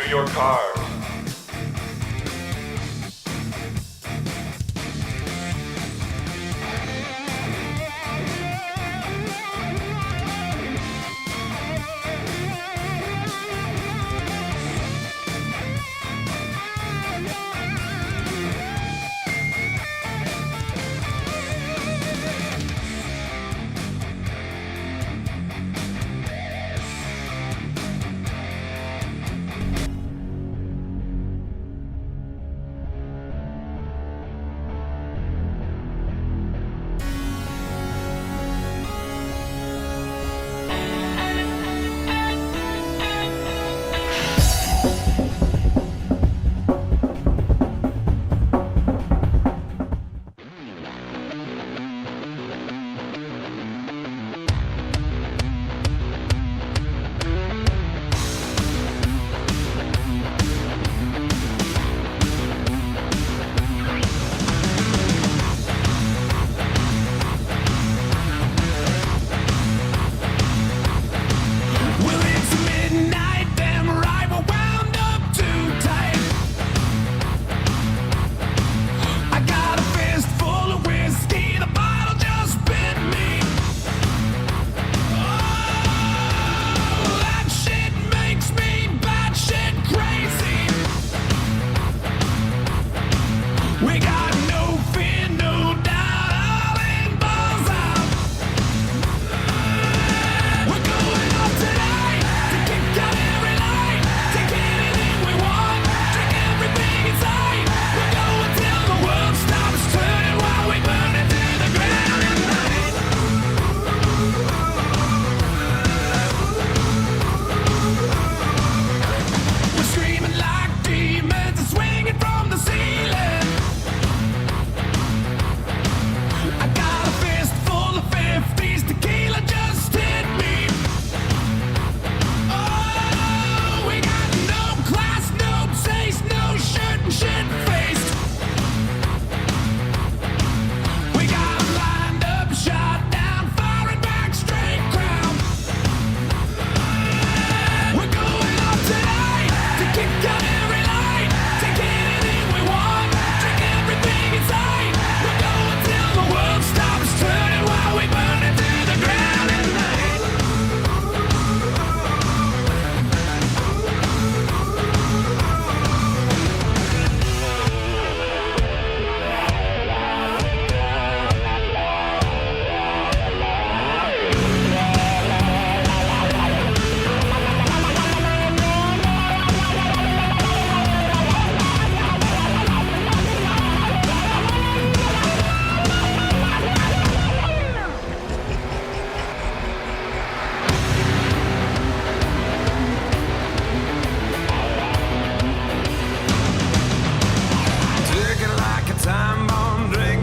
your car.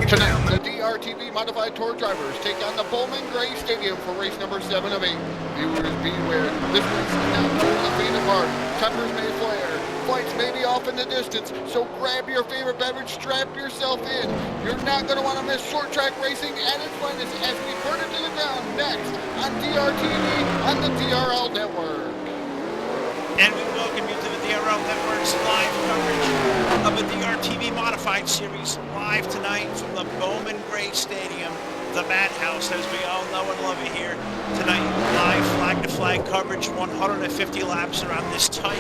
Tonight, the DRTV modified tour drivers take on the Bowman Gray Stadium for race number 7 of 8. Viewers beware, this race is now for the faint of heart. Tempers may flare, flights may be off in the distance, so grab your favorite beverage, strap yourself in. You're not going to want to miss short track racing at its finest as we burn it to the ground next on DRTV on the DRL Network. And we welcome you to the DRL Network's live coverage of the DRTV Modified Series, live tonight from the Bowman Gray Stadium, the Madhouse, as we all know and love it here. Tonight, live flag-to-flag coverage, 150 laps around this tight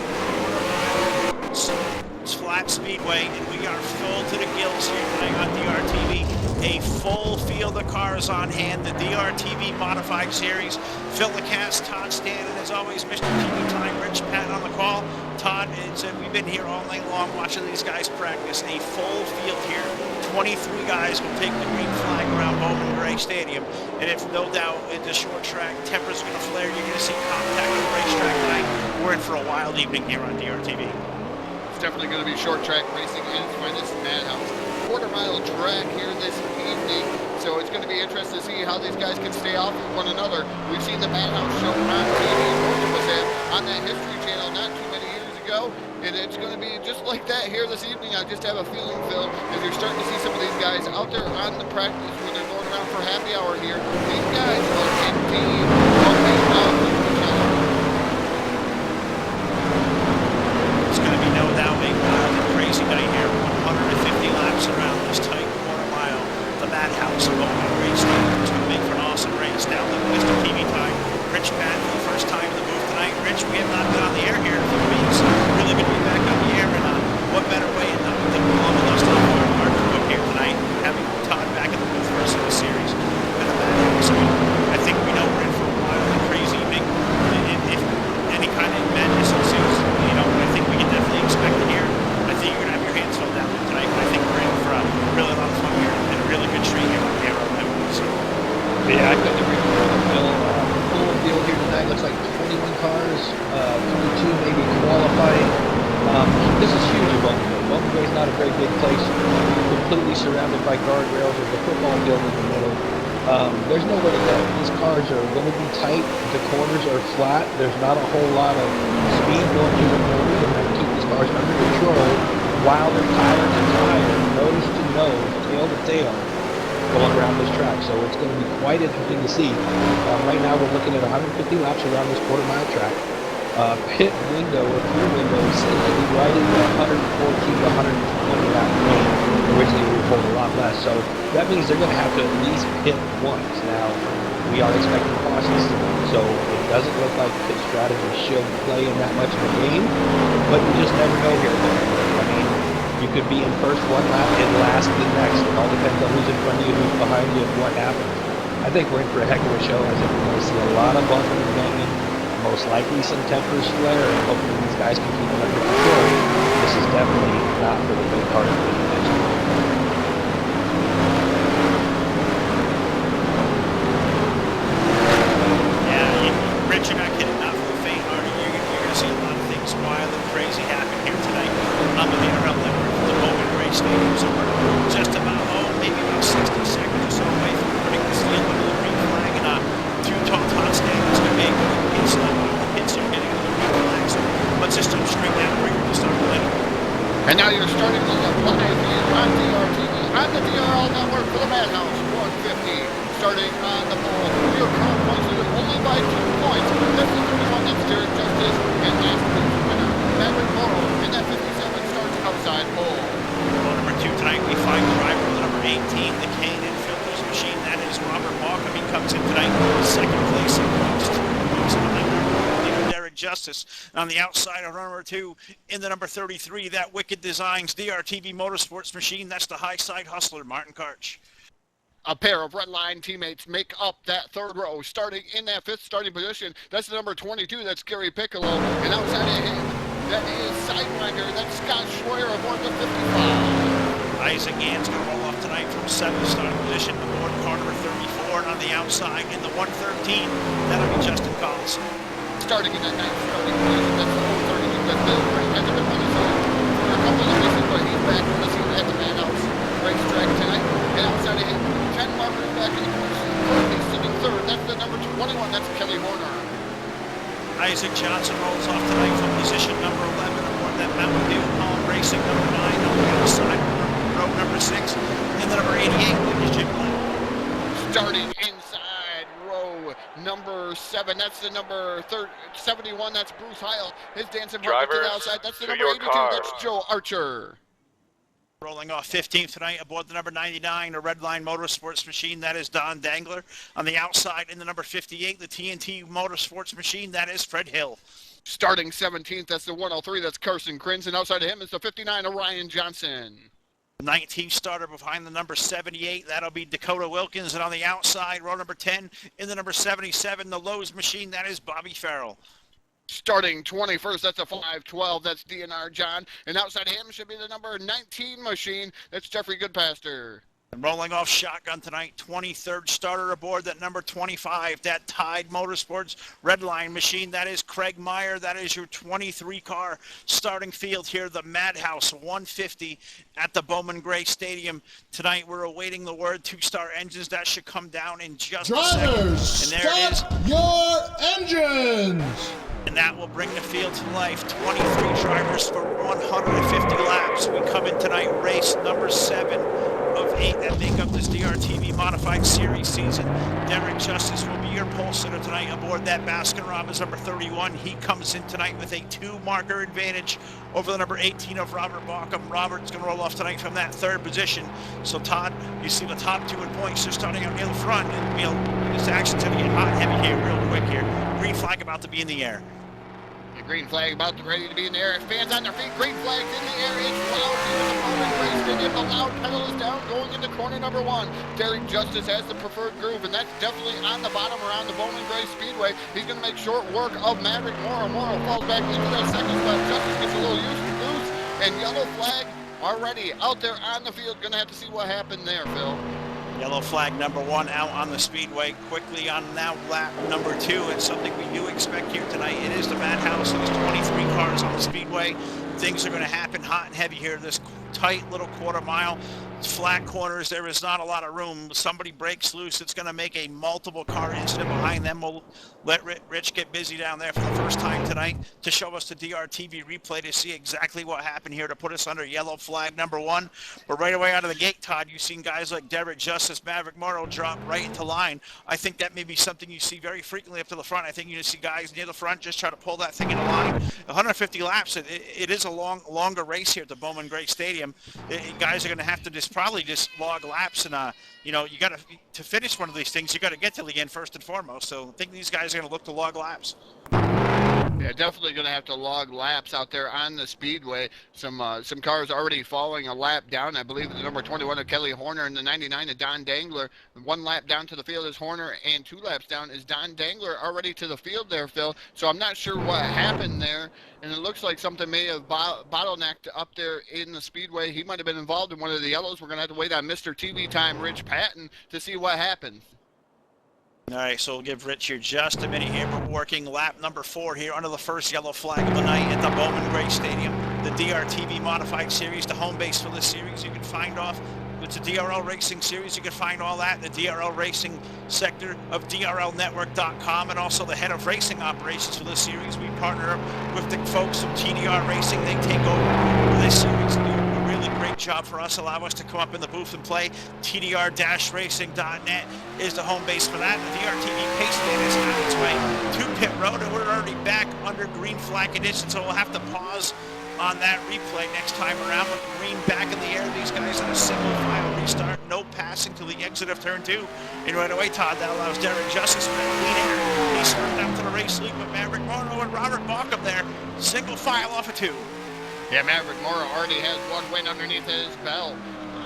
flat speedway, and we are full to the gills here tonight on DRTV. A full field of cars on hand, the DRTV Modified Series. Phil LeCasse, Todd Stanton, as always, Mr. TV Time, Rich Pat on the call. Todd, we've been here all night long watching these guys practice. A full field here. 23 guys will take the green flag around Bowman Gray Stadium. And if no doubt in the short track, tempers are going to flare. You're going to see contact on the racetrack tonight. We're in for a wild evening here on DRTV. It's definitely going to be short track racing in its finest. Madhouse, quarter-mile track here this evening. So it's going to be interesting to see how these guys can stay off of one another. We've seen the Madhouse show on TV, was on that History Channel not too many years ago. And it's going to be just like that here this evening. I just have a feeling, Phil, as you're starting to see some of these guys out there on the practice when they're going around for happy hour here. These guys are indeed walking out of the challenge. It's very big place, completely surrounded by guardrails. There's a football field in the middle. There's nowhere to go. These cars are going to be tight. The corners are flat. There's not a whole lot of speed going through the corners. They're going to keep these cars under control while they're tire to tire, nose to nose, tail to tail, going around this track. So it's going to be quite interesting to see. Right now we're looking at 150 laps around this quarter-mile track. Pit window or fuel window seems to be right in the 114 to 120 lap range. Originally we were told a lot less, so that means they're going to have to at least pit once. Now, we are expecting cautions, so it doesn't look like pit strategy should play in that much of a game, but you just never know here. I mean, you could be in first one lap and last the next. It all depends on who's in front of you, who's behind you, and what happens. I think we're in for a heck of a show. I think we're going to see a lot of bumping and banging, most likely some tempers flare, and hopefully these guys can keep it under control. This is definitely not for the big part of the division. Rich, you're not kidding, not for the faint-hearted. You're going to see a lot of things wild and crazy happen here tonight on the DRL network from the Bowman Gray Stadium. So we're just about home, maybe about 60 seconds or so away from putting the seal under the green flag, and two tall standards to make hits are getting under the green flag. So let's just jump straight down here to start playing. And now you're starting to look live here on DRTV on the DRL network for the Madhouse 150. Starting on the pole, we are current points leader only by 2 points. That's the 31, that's Derek Justice, and last place winner, Maverick Morrow, and that 57 starts outside pole. Number 2 tonight, we find driver number 18, the Kane and Filters machine. That is Robert Markham. He comes in tonight, second place in points. Derek Justice. On the outside of number 2, in the number 33, that Wicked Designs DRTV Motorsports machine. That's the high side hustler, Martin Karch. A pair of red line teammates make up that third row. Starting in that 5th starting position, that's the number 22, that's Gary Piccolo. And outside of him, that is Sidewinder, that's Scott Schroyer aboard the 55. Isaac Gann's going to roll off tonight from 7th starting position aboard car number 34. And on the outside, in the 113, that'll be Justin Collins. Starting in that 9th starting position, that's the 032, that's Bill Green. Hasn't been on his own for a couple of races, but he's back on the scene at the Madhouse racetrack tonight. And outside of him, Ken Marker's back in the course. Currently sitting 3rd. That's the number 21. That's Kelly Horner. Isaac Johnson rolls off tonight from position number 11 aboard that Mountain Dew Palm Racing number 9 on the outside row number 6. And the number 88 is Jim Black. Starting inside row number 7. That's the number 71. That's Bruce Heil. His dancing partner to the outside. That's the number 82. That's Joe Archer. Rolling off 15th tonight aboard the number 99, a Redline Motorsports machine. That is Don Dangler. On the outside in the number 58, the TNT Motorsports machine. That is Fred Hill. Starting 17th, that's the 103. That's Carson Krins. And outside of him is the 59, Orion Johnson. The 19th starter behind the number 78. That'll be Dakota Wilkins. And on the outside, row number 10, in the number 77, the Lowe's machine. That is Bobby Farrell. Starting 21st, that's a 512, that's DNR John. And outside of him should be the number 19 machine, that's Jeffrey Goodpaster. And rolling off shotgun tonight, 23rd starter aboard that number 25, that Tide Motorsports Redline machine. That is Craig Meyer. That is your 23 car starting field here, the Madhouse 150 at the Bowman Gray Stadium. Tonight we're awaiting the word 2-star engines. That should come down in just a second. Drivers, And there it is. start your engines! And that will bring the field to life. 23 drivers for 150 laps. We come in tonight, race number 7 of 8 that make up this DRTV Modified Series season. Derek Justice will be your pole sitter tonight aboard that Baskin-Robbins number 31. He comes in tonight with a 2-marker advantage over the number 18 of Robert Bauckham. Robert's going to roll off tonight from that 3rd position. So Todd, you see the top 2 in points. They're starting out near the front. And this action's going to get hot and heavy here real quick here. Green flag about to be in the air. The green flag about to ready to be in the air. Fans on their feet. Green flags in the air. It's loud here in the Bowman Gray Stadium. The loud pedal is down going into corner number 1. Derek Justice has the preferred groove, and that's definitely on the bottom around the Bowman Gray Speedway. He's going to make short work of Maverick Morrow. Morrow falls back into that second spot. Justice gets a little loose, and yellow flag already out there on the field. Going to have to see what happened there, Phil. Yellow flag number 1 out on the speedway. Quickly on now lap number 2. It's something we do expect here tonight. It is the Madhouse. There's 23 cars on the speedway. things are going to happen hot and heavy here. This tight little quarter mile, flat corners, there is not a lot of room. Somebody breaks loose, it's going to make a multiple car incident behind them. We'll let Rich get busy down there for the first time tonight to show us the DRTV replay to see exactly what happened here to put us under yellow flag number 1. But right away out of the gate, Todd, you've seen guys like Derek Justice, Maverick Morrow drop right into line. I think that may be something you see very frequently up to the front. I think you see guys near the front just try to pull that thing into line. 150 laps, it is a longer race here at the Bowman Gray Stadium. Guys are going to have to probably just log laps, and you know, you got to finish one of these things, you got to get to the end first and foremost. So I think these guys are going to look to log laps. Yeah, definitely going to have to log laps out there on the speedway. Some cars already following a lap down. I believe the number 21 of Kelly Horner and the 99 of Don Dangler. 1 lap down to the field is Horner, and 2 laps down is Don Dangler already to the field there, Phil. So I'm not sure what happened there, and it looks like something may have bottlenecked up there in the speedway. He might have been involved in one of the yellows. We're going to have to wait on Mr. TV Time, Rich Patton, to see what happened. All right, so we'll give Rich here just a minute here. We're working lap number 4 here under the first yellow flag of the night at the Bowman Gray Stadium. The DRTV Modified Series, the home base for this series. You can find off, it's a DRL Racing Series. You can find all that in the DRL Racing sector of DRLnetwork.com, and also the head of racing operations for this series. We partner up with the folks from TDR Racing. They take over this series. Great job for us, allow us to come up in the booth and play. TDR-racing.net is the home base for that. The DRTV pace man is on its way to pit road, and we're already back under green flag conditions, so we'll have to pause on that replay next time around. With green back in the air, these guys on a single file restart, no passing to the exit of turn 2. And right away, Todd, that allows Derek Justice for clean air. He's starting out to the race lead with Maverick Morrow and Robert Baucom there, single file off of 2. Yeah, Maverick Morrow already has 1 win underneath his belt.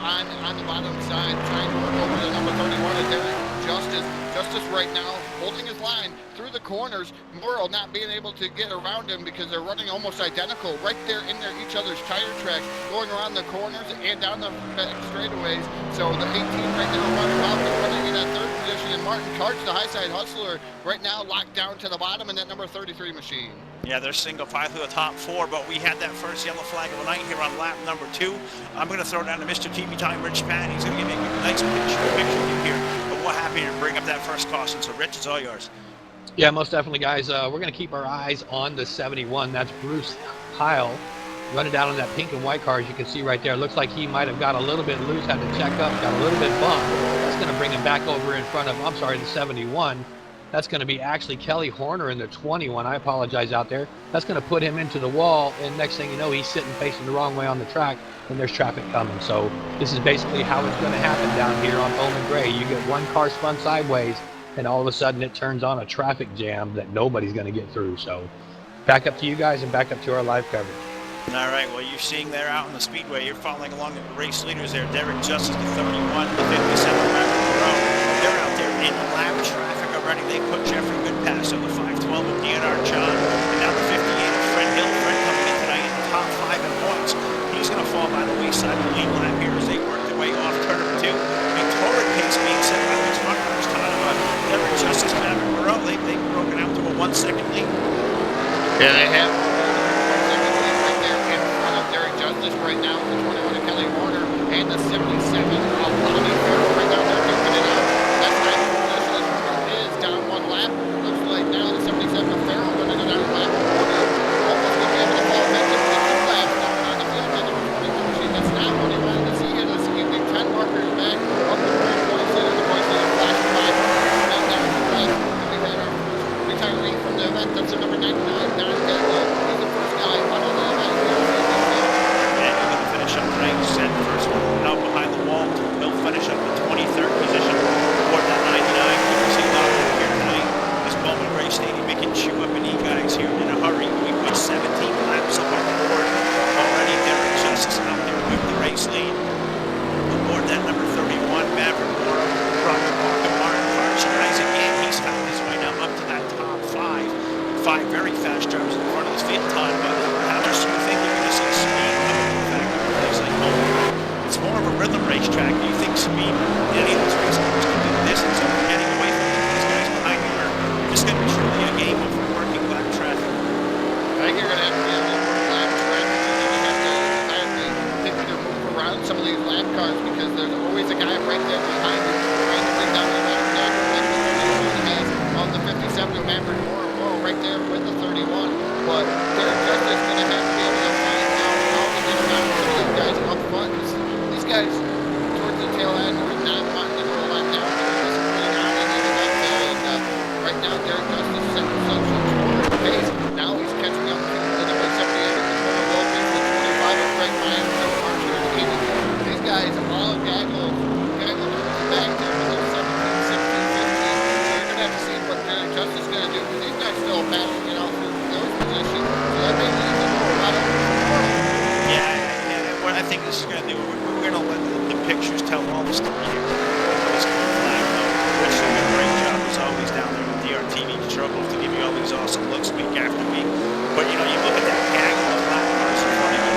On the bottom side, trying to work over the number 31 of Derek Justice. Justice right now holding his line through the corners. Morrow not being able to get around him because they're running almost identical right there in each other's tire tracks, going around the corners and down the back straightaways. So the 18 right now running in that 3rd position, and Martin Karch, the high side hustler, right now locked down to the bottom in that number 33 machine. Yeah, they're single file through the top 4, but we had that first yellow flag of the night here on lap number 2. I'm going to throw down to Mr. TV Time, Rich Patton. He's going to give me a nice picture here of what happened here to bring up that first caution. So, Rich, it's all yours. Yeah, most definitely, guys. We're going to keep our eyes on the 71. That's Bruce Heil running down in that pink and white car, as you can see right there. Looks like he might have got a little bit loose, had to check up, got a little bit bumped. That's going to bring him back over in front of, the 71. That's going to be actually Kelly Horner in the 21. I apologize out there. That's going to put him into the wall, and next thing you know, he's sitting facing the wrong way on the track, and there's traffic coming. So this is basically how it's going to happen down here on Bowman Gray. You get one car spun sideways, and all of a sudden it turns on a traffic jam that nobody's going to get through. So back up to you guys and back up to our live coverage. All right, well, you're seeing there out in the speedway, you're following along the race leaders there. Derek Justice, the 31, the 57, Maverick Morrow. They're out there in lap traffic already. They put Jeffrey Goodpass on the 512 of DNR John, and now the 58 of Fred Hill. Fred coming in tonight in the top 5 in points. He's going to fall by the wayside of the lead lap here as they work their way off turn number 2. A torrid pace being set by these front runners, Derek Justice, Maverick Morrow. They've broken out to a 1-second lead. Yeah, they have. Justice right now, the 21 of Kelly Horner and the 77 of Bobby Farrell right now. They're duking it out. That 9th position is down 1 lap. Looks like now the 77 of Farrell going to go down a lap. Horner almost going to be able to fall back to 2 laps down on the field. And the 22 machine, that's not what he wanted to see here this evening. 10 markers back up the points leader. The points leader flash 5. And down to the left. And we've had our first retiree from the event. That's the number 99, Don Dangler. He's the first guy out of the event here. Tonight, set first one out behind the wall. He'll finish up in 23rd position toward that 99. You can see Doc here tonight. This Bowman Gray Stadium making chew up and eat guys here in a hurry. We put 17 laps up on the board already. Derek Justice out there with the race lead. Aboard that number 31, Maverick Morrow, Robert Baucom, Martin Karch, and Isaac Gant. He's found his way now up to that top 5. 5 very fast drivers in front of his field time, but how much do you think you're going to see speed? It's more of a rhythm racetrack. Do you think speed, any of those race cars can do the distance and getting away from these guys behind you, or just going to be truly a game of working lap traffic? I think you're going to have to be able to work lap traffic. of these lap cars because there's always a guy right there behind you trying to bring down the lap has on the 57 of Maverick Moore right there with the 31. But they're just going to have to be able to find out how to get around some of these guys up front. These guys towards the tail end are not wanting to go a lap down. They're just putting on into the backfield. And right now, Derek Justice setting himself some shorter pace. Now he's catching up to the number 78 of the corner Lopez, the 25 of Craig Myers, the Archer, and 80. These guys all gaggle back there with their 17, 16, 15. So you're going to have to see what Derek Justice is going to do because these guys still battling it out through those positions. So that may lead to more right up. Yeah, what I think this is going to do, we're going to let the pictures tell all the story here. Rich doing a great job as always down there with DRTV. Struggles to give you all these awesome looks week after week. But you know, you look at that gaggle of lap cars in front of you.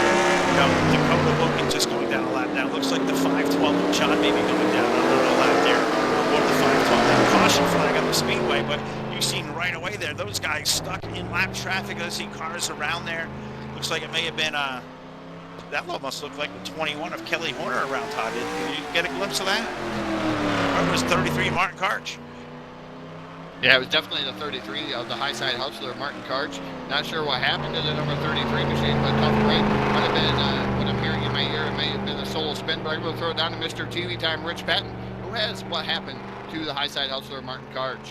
You know, Dakota Wilkins just going down a lap now. Looks like the 512 of John maybe going down a lap there. Or the 512 that caution flag on the speedway. But you've seen right away there, those guys stuck in lap traffic. I see cars around there. Looks like it may have been that almost looked like the 21 of Kelly Horner around, Todd. Did you get a glimpse of that? Or it was 33 Martin Karch? Yeah, it was definitely the 33 of the high side hustler, Martin Karch. Not sure what happened to the number 33 machine, but tough break. Might have been what I'm hearing in my ear. It may have been a solo spin, but I'm going to throw it down to Mr. TV Time, Rich Patton, who has what happened to the high side hustler, Martin Karch.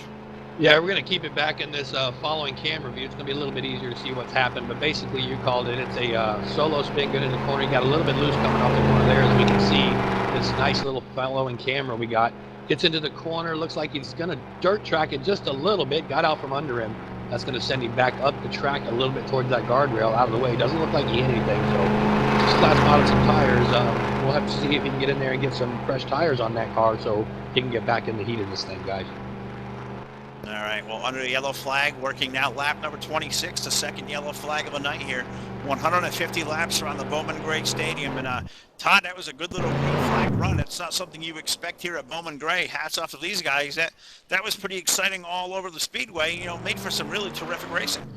Yeah, we're going to keep it back in this following camera view. It's going to be a little bit easier to see what's happened, but basically you called it. It's a solo spin good in the corner. You got a little bit loose coming off the corner there, as we can see. This nice little following camera we got. Gets into the corner, looks like he's going to dirt track it just a little bit, got out from under him. That's going to send him back up the track a little bit towards that guardrail out of the way. Doesn't look like he hit anything, so just flat modded some tires. We'll have to see if he can get in there and get some fresh tires on that car so he can get back in the heat of this thing, guys. All right, well, under the yellow flag, working now lap number 26, the second yellow flag of the night here. 150 laps around the Bowman Gray Stadium. And Todd, that was a good little green flag run. It's not something you expect here at Bowman Gray. Hats off to these guys. That was pretty exciting all over the speedway. You know, made for some really terrific racing.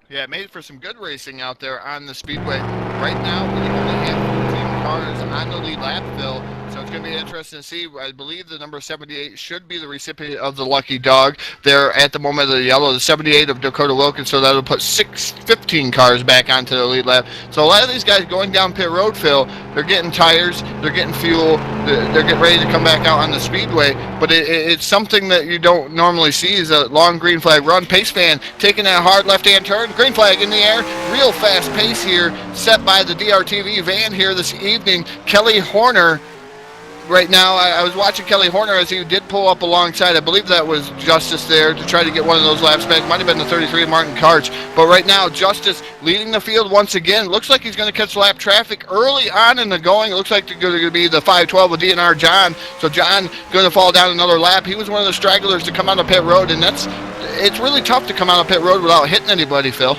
Yeah, it made for some good racing out there on the speedway. Right now, we only have 14 cars on the lead lap, Phil. So it's going to be interesting to see. I believe the number 78 should be the recipient of the lucky dog there at the moment of the yellow, the 78 of Dakota Wilkins. So that'll put 15 cars back onto the lead lap. So a lot of these guys going down pit road, Phil, they're getting tires, they're getting fuel, they're getting ready to come back out on the speedway. But it's something that you don't normally see is a long green flag run. Pace fan taking that hard left-hand turn. Green flag in the air. Real fast pace here set by the DRTV van here this evening. Kelly Horner. Right now, I was watching Kelly Horner as he did pull up alongside. I believe that was Justice there to try to get one of those laps back. Might have been the 33 Martin Karch. But right now, Justice leading the field once again. Looks like he's going to catch lap traffic early on in the going. It looks like it's going to be the 512 with DNR John. So John going to fall down another lap. He was one of the stragglers to come out of pit road, and it's really tough to come out of pit road without hitting anybody, Phil.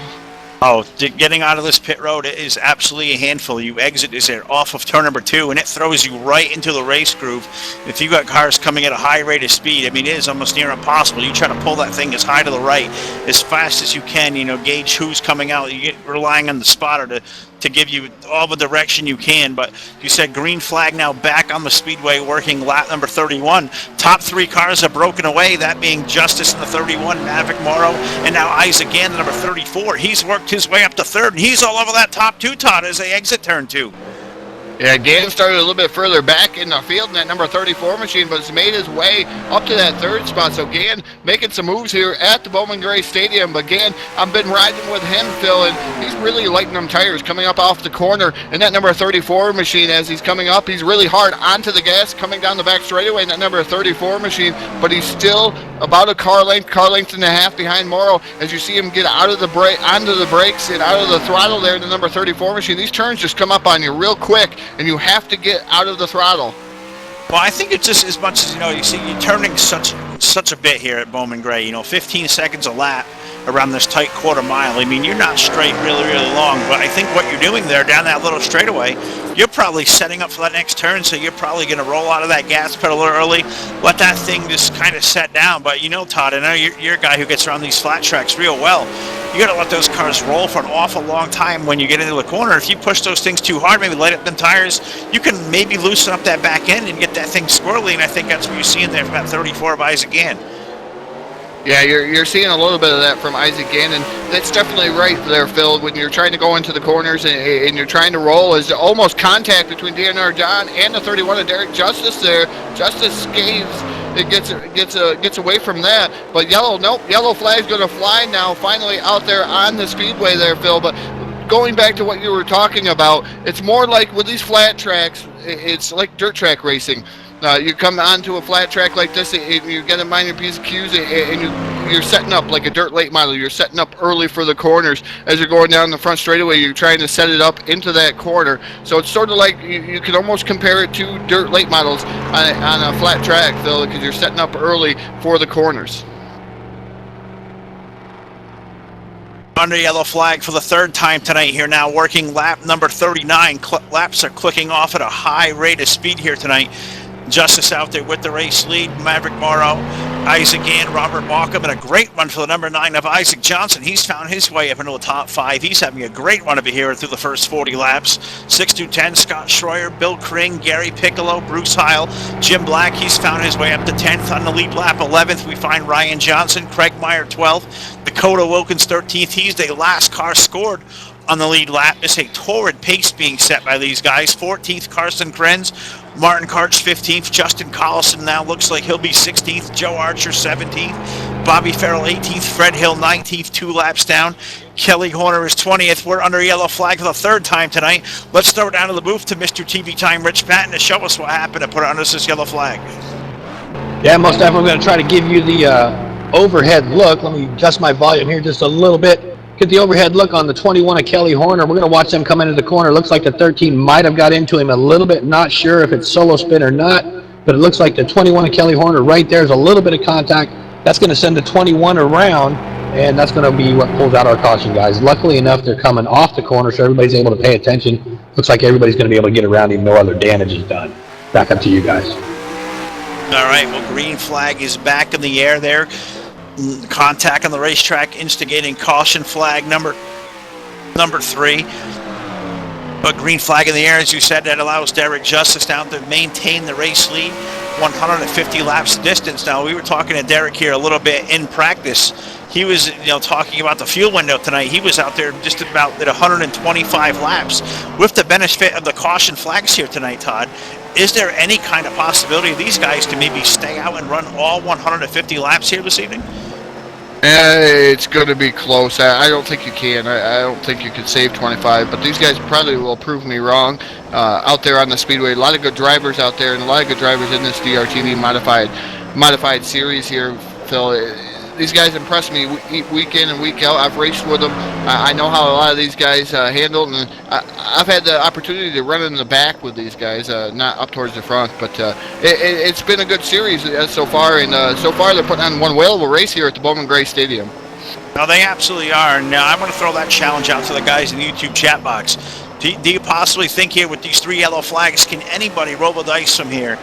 Oh, getting out of this pit road is absolutely a handful. You exit is there off of turn number 2, and it throws you right into the race groove. If you got cars coming at a high rate of speed, I mean, it is almost near impossible. You try to pull that thing as high to the right as fast as you can, you know, gauge who's coming out. You get relying on the spotter to give you all the direction you can. But you said green flag now back on the speedway working lap number 31. Top 3 cars have broken away, that being Justice in the 31, Maverick Morrow, and now Isaac again, the number 34. He's worked his way up to 3rd, and he's all over that top 2, Todd, as they exit turn 2. Yeah, Gann started a little bit further back in the field in that number 34 machine, but has made his way up to that 3rd spot. So Gann making some moves here at the Bowman Gray Stadium. But Gann, I've been riding with him, Phil, and he's really lighting them tires coming up off the corner. And that number 34 machine, as he's coming up, he's really hard onto the gas, coming down the back straightaway in that number 34 machine. But he's still about a car length and a half behind Morrow as you see him get out of the onto the brakes and out of the throttle there in the number 34 machine. These turns just come up on you real quick, and you have to get out of the throttle. Well, I think it's just as much as, you know, you see you're turning such a bit here at Bowman Gray, you know, 15 seconds a lap around this tight quarter mile. I mean, you're not straight really, really long, but I think what you're doing there down that little straightaway, you're probably setting up for that next turn, so you're probably going to roll out of that gas pedal early, let that thing just kind of set down. But, you know, Todd, I know you're a guy who gets around these flat tracks real well. you got to let those cars roll for an awful long time when you get into the corner. If you push those things too hard, maybe light up them tires, you can maybe loosen up that back end and get that thing squirrely, and I think that's what you're seeing there from that 34 of Isaac Gann. Yeah, you're seeing a little bit of that from Isaac Gann, and that's definitely right there, Phil. When you're trying to go into the corners and you're trying to roll, is almost contact between DNR John and the 31 of Derek Justice there. Justice scaves. It gets away from that, but yellow flag's going to fly now. Finally out there on the speedway there, Phil. But going back to what you were talking about, it's more like with these flat tracks, it's like dirt track racing. You come onto a flat track like this, you get a minor piece of cues, and you're setting up like a dirt late model. You're setting up early for the corners. As you're going down the front straightaway, you're trying to set it up into that corner. So it's sort of like you could almost compare it to dirt late models on a flat track, Phil, because you're setting up early for the corners. Under yellow flag for the third time tonight here now, working lap number 39. Laps are clicking off at a high rate of speed here tonight. Justice out there with the race lead, Maverick Morrow, Isaac Gann, Robert Baucom, and a great run for the number 9 of Isaac Johnson. He's found his way up into the top 5. He's having a great run over here through the first 40 laps. 6 through 10, Scott Schroyer, Bill Kring, Gary Piccolo, Bruce Heil, Jim Black. He's found his way up to 10th on the lead lap. 11th, we find Ryan Johnson, Craig Meyer 12th, Dakota Wilkins 13th. He's the last car scored on the lead lap. It's a torrid pace being set by these guys. 14th, Carson Krenz. Martin Karch 15th. Justin Collison now looks like he'll be 16th. Joe Archer 17th. Bobby Farrell 18th. Fred Hill 19th, 2 laps down. Kelly Horner is 20th. We're under yellow flag for the third time tonight. Let's throw it down to the booth to Mr. TV Time, Rich Patton, to show us what happened and put it under this yellow flag. Yeah, most definitely. I'm going to try to give you the overhead look. Let me adjust my volume here just a little bit. Get the overhead look on the 21 of Kelly Horner. We're going to watch them come into the corner. Looks like the 13 might have got into him a little bit. Not sure if it's solo spin or not, but it looks like the 21 of Kelly Horner right there is a little bit of contact. That's going to send the 21 around, and that's going to be what pulls out our caution, guys. Luckily enough, they're coming off the corner, so everybody's able to pay attention. Looks like everybody's going to be able to get around him. No other damage is done. Back up to you guys. All right, well, green flag is back in the air there. Contact on the racetrack, instigating caution flag number 3. But green flag in the air, as you said, that allows Derek Justice now to maintain the race lead, 150 laps distance. Now, we were talking to Derek here a little bit in practice. He was, talking about the fuel window tonight. He was out there just about at 125 laps. With the benefit of the caution flags here tonight, Todd, is there any kind of possibility of these guys to maybe stay out and run all 150 laps here this evening? It's going to be close. I don't think you can. I don't think you can save 25, but these guys probably will prove me wrong out there on the speedway. A lot of good drivers out there, and a lot of good drivers in this DRTV modified series here, Phil. These guys impress me week in and week out. I've raced with them. I know how a lot of these guys handle, and I've had the opportunity to run in the back with these guys, not up towards the front. But it's been a good series so far, and so far they're putting on one whale of a race here at the Bowman Gray Stadium. No, they absolutely are. Now, I'm going to throw that challenge out to the guys in the YouTube chat box. Do you possibly think here with these 3 yellow flags, can anybody roll the dice from here?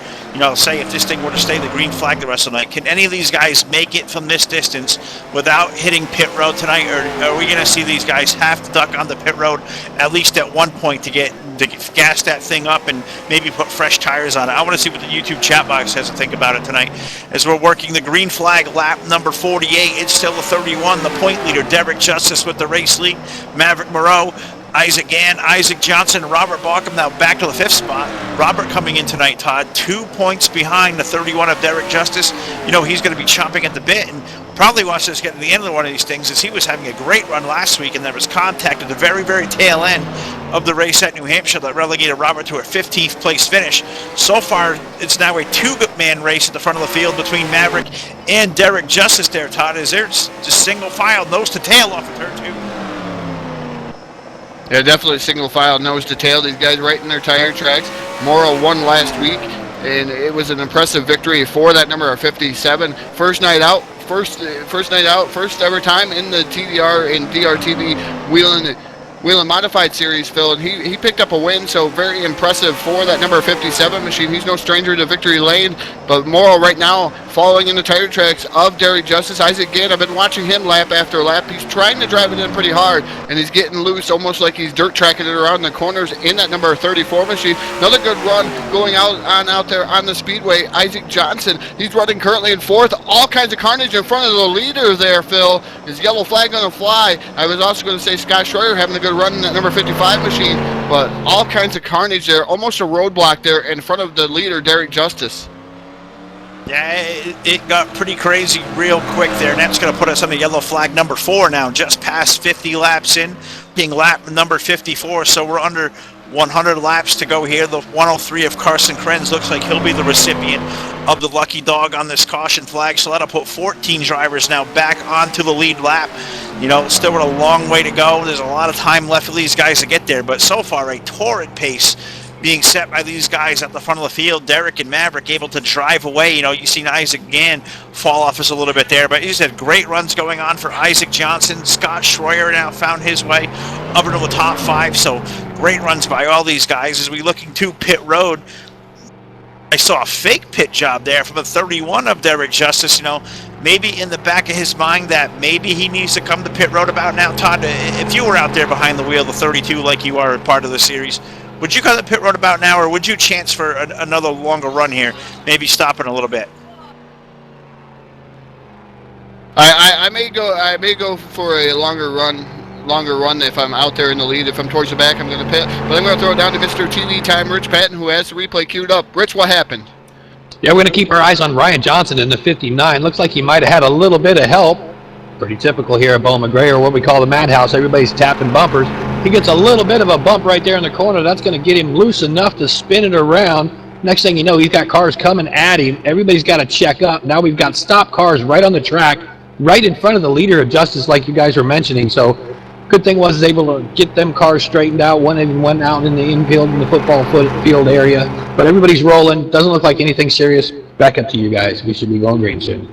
Say if this thing were to stay the green flag the rest of the night, can any of these guys make it from this distance without hitting pit road tonight? Or are we going to see these guys have to duck on the pit road at least at one point to gas that thing up and maybe put fresh tires on it? I want to see what the YouTube chat box has to think about it tonight. As we're working the green flag lap number 48, it's still the 31, the point leader, Derek Justice with the race lead, Maverick Moreau, Isaac Gann, Isaac Johnson, Robert Baucom now back to the 5th spot. Robert coming in tonight, Todd, 2 points behind the 31 of Derek Justice. He's going to be chomping at the bit and probably wants us to get to the end of one of these things, as he was having a great run last week, and there was contact at the very, very tail end of the race at New Hampshire that relegated Robert to a 15th place finish. So far, it's now a 2-man race at the front of the field between Maverick and Derek Justice there, Todd, as there's just single file, nose to tail off of turn 2. Yeah, definitely single file, nose to tail. These guys right in their tire tracks. Morrow won last week, and it was an impressive victory for that number of 57. First night out, first ever time in the TDR and DRTV Whelen Modified Series, Phil, and he picked up a win, so very impressive for that number 57 machine. He's no stranger to victory lane, but Morrow right now following in the tire tracks of Derek Justice. Isaac Gann, I've been watching him lap after lap. He's trying to drive it in pretty hard, and he's getting loose, almost like he's dirt tracking it around the corners in that number 34 machine. Another good run going out there on the speedway. Isaac Johnson, he's running currently in fourth. All kinds of carnage in front of the leader there, Phil. Is yellow flag going to fly? I was also going to say Scott Schroyer having a good run in that number 55 machine, but all kinds of carnage there. Almost a roadblock there in front of the leader, Derek Justice. Yeah, it got pretty crazy real quick there, and that's going to put us on the yellow flag number 4 now, just past 50 laps in, being lap number 54, so we're under 100 laps to go here. The 103 of Carson Krenz looks like he'll be the recipient of the lucky dog on this caution flag, so that'll put 14 drivers now back onto the lead lap. You know, still with a long way to go. There's a lot of time left for these guys to get there, but so far a torrid pace being set by these guys at the front of the field. Derek and Maverick able to drive away. You know, you've seen Isaac Gann fall off us a little bit there, but he's had great runs going on for Isaac Johnson. Scott Schroyer now found his way up into the top 5, so great runs by all these guys. As we looking to pit road, I saw a fake pit job there from a 31 of Derek Justice. You know, maybe in the back of his mind that maybe he needs to come to pit road about now. Todd, if you were out there behind the wheel, the 32, like you are a part of the series, would you come to pit road about now, or would you chance for another longer run here, maybe stopping a little bit? I may go for a longer run if I'm out there in the lead. If I'm towards the back, I'm going to pit. But I'm going to throw it down to Mr. TV Time, Rich Patton, who has the replay queued up. Rich, what happened? Yeah, we're going to keep our eyes on Ryan Johnson in the 59. Looks like he might have had a little bit of help. Pretty typical here at Bowman Gray, or what we call the Madhouse. Everybody's tapping bumpers. He gets a little bit of a bump right there in the corner. That's going to get him loose enough to spin it around. Next thing you know, he's got cars coming at him. Everybody's got to check up. Now we've got stop cars right on the track, right in front of the leader of Justice, like you guys were mentioning. So good thing was able to get them cars straightened out. One even went out in the infield, in the football field area. But everybody's rolling. Doesn't look like anything serious. Back up to you guys. We should be going green soon.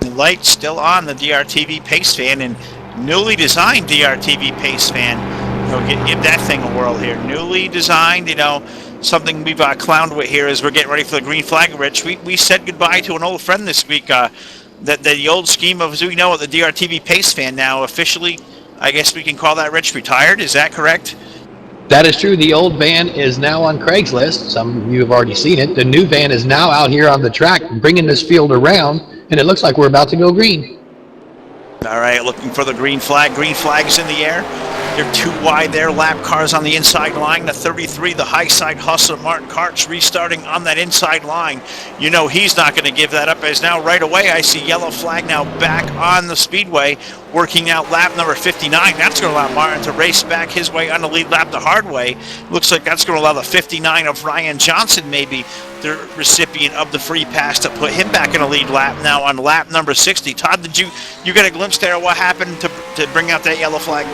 The light's still on the DRTV pace fan, and newly designed DRTV pace fan. You know, give that thing a whirl here. Newly designed, you know, something we've clowned with here as we're getting ready for the green flag, Rich. We said goodbye to an old friend this week. That the old scheme of, as we know it, the DRTV pace fan now officially, I guess we can call that, Rich, retired. Is that correct? That is true. The old van is now on Craigslist. Some of you have already seen it. The new van is now out here on the track, bringing this field around, and it looks like we're about to go green. All right, looking for the green flag. Green flag's in the air. They're too wide there. Lap cars on the inside line. The 33, the high side hustler, Martin Karch, restarting on that inside line. You know he's not going to give that up, as now right away I see yellow flag now back on the speedway, working out lap number 59. That's going to allow Martin to race back his way on the lead lap the hard way. Looks like that's going to allow the 59 of Ryan Johnson, maybe the recipient of the free pass, to put him back in a lead lap now on lap number 60. Todd, did you get a glimpse there of what happened to bring out that yellow flag?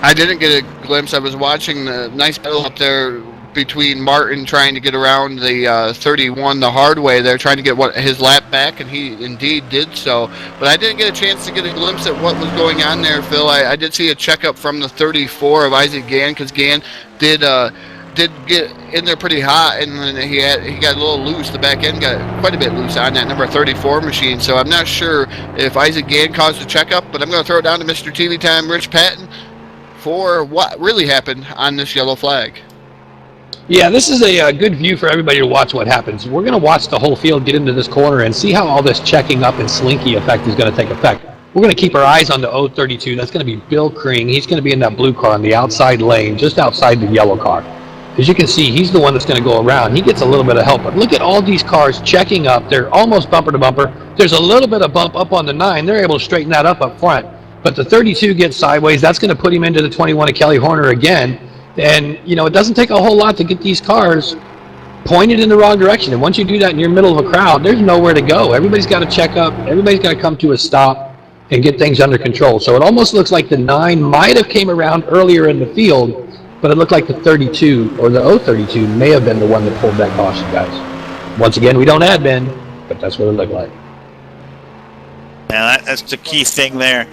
I didn't get a glimpse. I was watching the nice battle up there between Martin trying to get around the 31 the hard way there, trying to get his lap back, and he indeed did so. But I didn't get a chance to get a glimpse at what was going on there, Phil. I did see a checkup from the 34 of Isaac Gann, because Gann did get in there pretty hot, and then he got a little loose. The back end got quite a bit loose on that number 34 machine. So I'm not sure if Isaac Gann caused the checkup, but I'm going to throw it down to Mr. TV Time, Rich Patton, for what really happened on this yellow flag. Yeah, this is a good view for everybody to watch what happens. We're going to watch the whole field get into this corner and see how all this checking up and slinky effect is going to take effect. We're going to keep our eyes on the 032. That's going to be Bill Kring. He's going to be in that blue car on the outside lane, just outside the yellow car. As you can see, he's the one that's going to go around. He gets a little bit of help. But look at all these cars checking up. They're almost bumper to bumper. There's a little bit of bump up on the 9. They're able to straighten that up front. But the 32 gets sideways. That's going to put him into the 21 of Kelly Horner again. And, you know, it doesn't take a whole lot to get these cars pointed in the wrong direction. And once you do that and you're in the middle of a crowd, there's nowhere to go. Everybody's got to check up. Everybody's got to come to a stop and get things under control. So it almost looks like the 9 might have came around earlier in the field, but it looked like the 32 or the 032 may have been the one that pulled that caution, guys. Once again, we don't admin, but that's what it looked like. Yeah, that's the key thing there.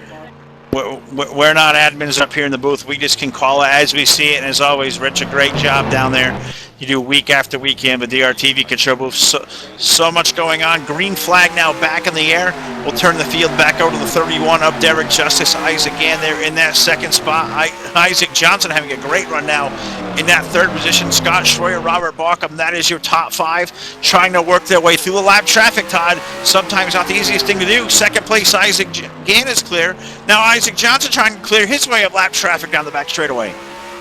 We're not admins up here in the booth. We just can call it as we see it. And as always, Rich, a great job down there you do week after weekend, but DRTV can show so much going on. Green flag now back in the air. We'll turn the field back over to the 31 of Derek Justice. Isaac Gann there in that second spot. Isaac Johnson having a great run now in that third position. Scott Schroyer, Robert Bauckham, that is your top five, trying to work their way through the lap traffic, Todd. Sometimes not the easiest thing to do. Second place, Isaac Gann is clear. Now Isaac Johnson trying to clear his way up lap traffic down the back straightaway.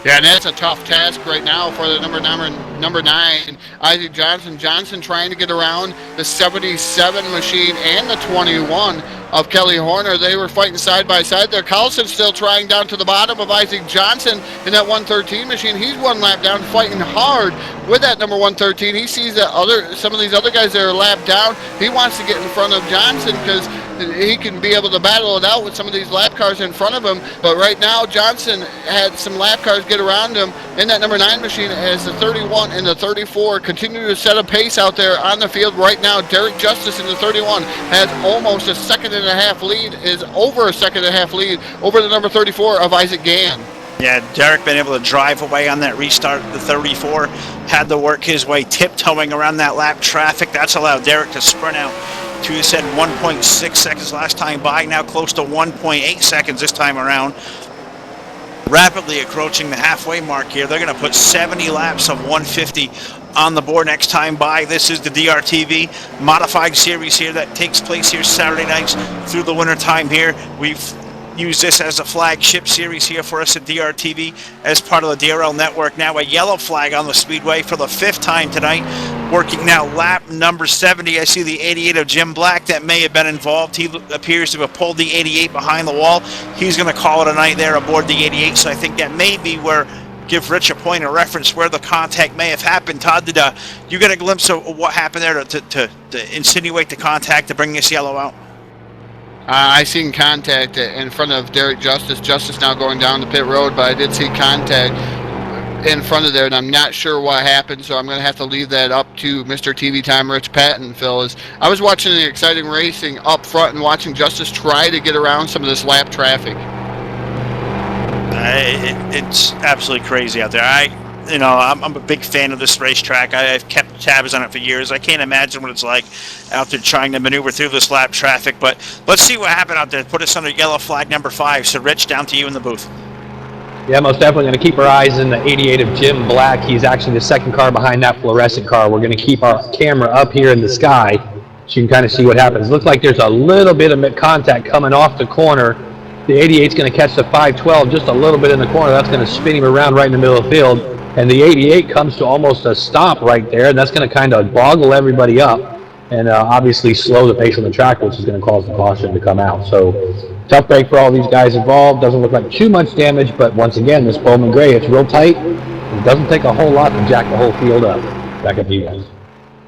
Yeah, and that's a tough task right now for the number 9, Isaac Johnson. Johnson trying to get around the 77 machine and the 21 of Kelly Horner. They were fighting side by side there. Carlson still trying down to the bottom of Isaac Johnson in that 113 machine. He's one lap down, fighting hard with that number 113. He sees that some of these other guys that are a lap down. He wants to get in front of Johnson because he can be able to battle it out with some of these lap cars in front of him. But right now, Johnson had some lap cars get around him in that number 9 machine as the 31 and the 34 continue to set a pace out there on the field right now. Derek Justice in the 31 has almost a second and a half lead, is over a second and a half lead over the number 34 of Isaac Gann. Yeah, Derek been able to drive away on that restart. The 34 had to work his way tiptoeing around that lap traffic. That's allowed Derek to sprint out to, you said, 1.6 seconds last time by, now close to 1.8 seconds this time around. Rapidly approaching the halfway mark here. They're going to put 70 laps of 150 on the board next time by. This is the DRTV modified series here that takes place here Saturday nights through the winter time here. We've used this as a flagship series here for us at DRTV as part of the DRL network. Now a yellow flag on the speedway for the 5th time tonight. Working now lap number 70. I see the 88 of Jim Black that may have been involved. He appears to have pulled the 88 behind the wall. He's going to call it a night there aboard the 88. So I think that may be where, give Rich a point of reference where the contact may have happened. Todd, did you get a glimpse of what happened there to insinuate the contact to bring this yellow out? I seen contact in front of Derek Justice. Justice now going down the pit road, but I did see contact in front of there, and I'm not sure what happened, so I'm going to have to leave that up to Mr. TV Time Rich Patton, Phil. As I was watching the exciting racing up front and watching Justice try to get around some of this lap traffic. It's absolutely crazy out there. I'm a big fan of this racetrack. I've kept tabs on it for years. I can't imagine what it's like out there trying to maneuver through this lap traffic, but let's see what happened out there. Put us under yellow flag number 5. So Rich, down to you in the booth. Yeah, most definitely going to keep our eyes in the 88 of Jim Black. He's actually the second car behind that fluorescent car. We're going to keep our camera up here in the sky so you can kind of see what happens. Looks like there's a little bit of contact coming off the corner. The 88's going to catch the 512 just a little bit in the corner. That's going to spin him around right in the middle of the field. And the 88 comes to almost a stop right there, and that's going to kind of boggle everybody up and obviously slow the pace on the track, which is going to cause the caution to come out. So tough break for all these guys involved. Doesn't look like too much damage, but once again, this Bowman Gray, it's real tight. It doesn't take a whole lot to jack the whole field up. Back up to you guys.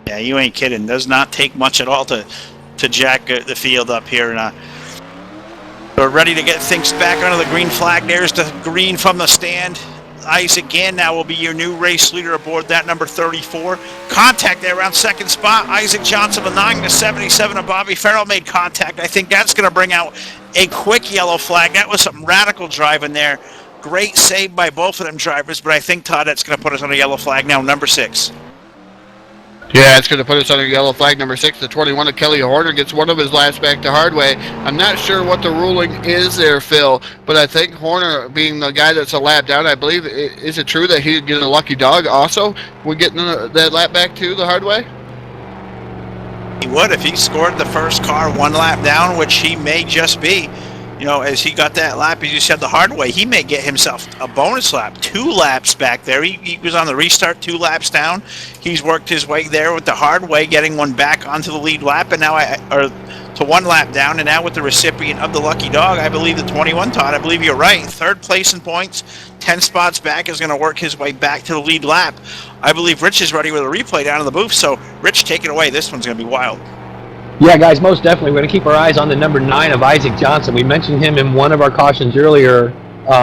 Yeah, you ain't kidding. Does not take much at all to jack the field up here. And we're ready to get things back under the green flag. There's the green from the stand. Isaac Gann now will be your new race leader aboard that number 34. Contact there around second spot. Isaac Johnson, the 9 to 77 of Bobby Farrell made contact. I think that's going to bring out a quick yellow flag. That was some radical driving there. Great save by both of them drivers, but I think, Todd, that's going to put us on a yellow flag now, number 6. Yeah, it's going to put us on a yellow flag number 6. The 21 of Kelly Horner gets one of his laps back to Hardway. I'm not sure what the ruling is there, Phil, but I think Horner, being the guy that's a lap down, I believe, is it true that he'd get a lucky dog also when getting that lap back to the Hardway? He would if he scored the first car 1 lap down, which he may just be. You know, as he got that lap, as you said, the hard way, he may get himself a bonus lap. 2 laps back there. He was on the restart 2 laps down. He's worked his way there with the hard way, getting one back onto the lead lap, and now to 1 lap down, and now with the recipient of the lucky dog, I believe the 21, Todd, I believe you're right. 3rd place in points, 10 spots back, is going to work his way back to the lead lap. I believe Rich is ready with a replay down in the booth, so Rich, take it away. This one's going to be wild. Yeah, guys, most definitely. We're going to keep our eyes on the number 9 of Isaac Johnson. We mentioned him in one of our cautions earlier.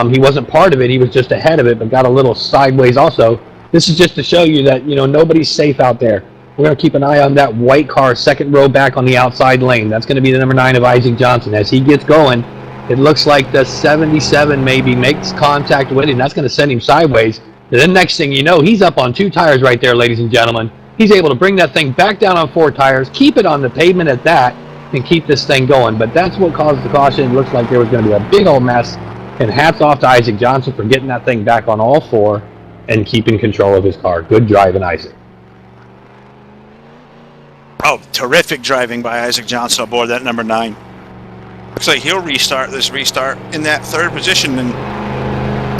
He wasn't part of it. He was just ahead of it, but got a little sideways also. This is just to show you that, you know, nobody's safe out there. We're going to keep an eye on that white car, 2nd row back on the outside lane. That's going to be the number 9 of Isaac Johnson. As he gets going, it looks like the 77 maybe makes contact with him. That's going to send him sideways. And then next thing you know, he's up on 2 tires right there, ladies and gentlemen. He's able to bring that thing back down on 4 tires, keep it on the pavement at that, and keep this thing going. But that's what caused the caution. It looks like there was going to be a big old mess. And hats off to Isaac Johnson for getting that thing back on all 4 and keeping control of his car. Good driving, Isaac. Oh, terrific driving by Isaac Johnson aboard that number 9. Looks like he'll restart in that 3rd position. And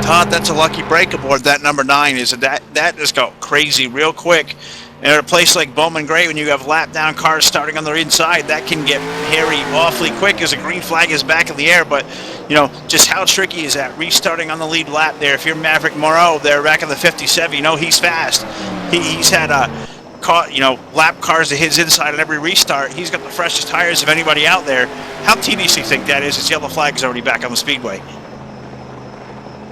Todd, that's a lucky break aboard that number 9. Is that just go crazy real quick. And at a place like Bowman Gray, when you have lap down cars starting on the inside, that can get hairy awfully quick as a green flag is back in the air. But, you know, just how tricky is that restarting on the lead lap there? If you're Maverick Moreau there back in the 57, you know he's fast. He's had lap cars to his inside on every restart. He's got the freshest tires of anybody out there. How tedious do you think that is? His yellow flag is already back on the speedway.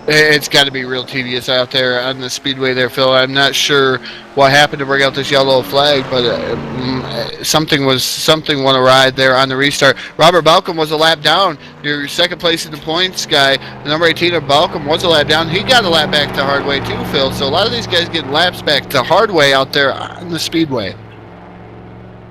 It's got to be real tedious out there on the speedway there, Phil. I'm not sure what happened to bring out this yellow flag, but something went awry there on the restart. Robert Balcom was a lap down. Your second place in the points guy, the number 18 of Balcom, was a lap down. He got a lap back to Hardway too, Phil. So a lot of these guys getting laps back to Hardway out there on the speedway.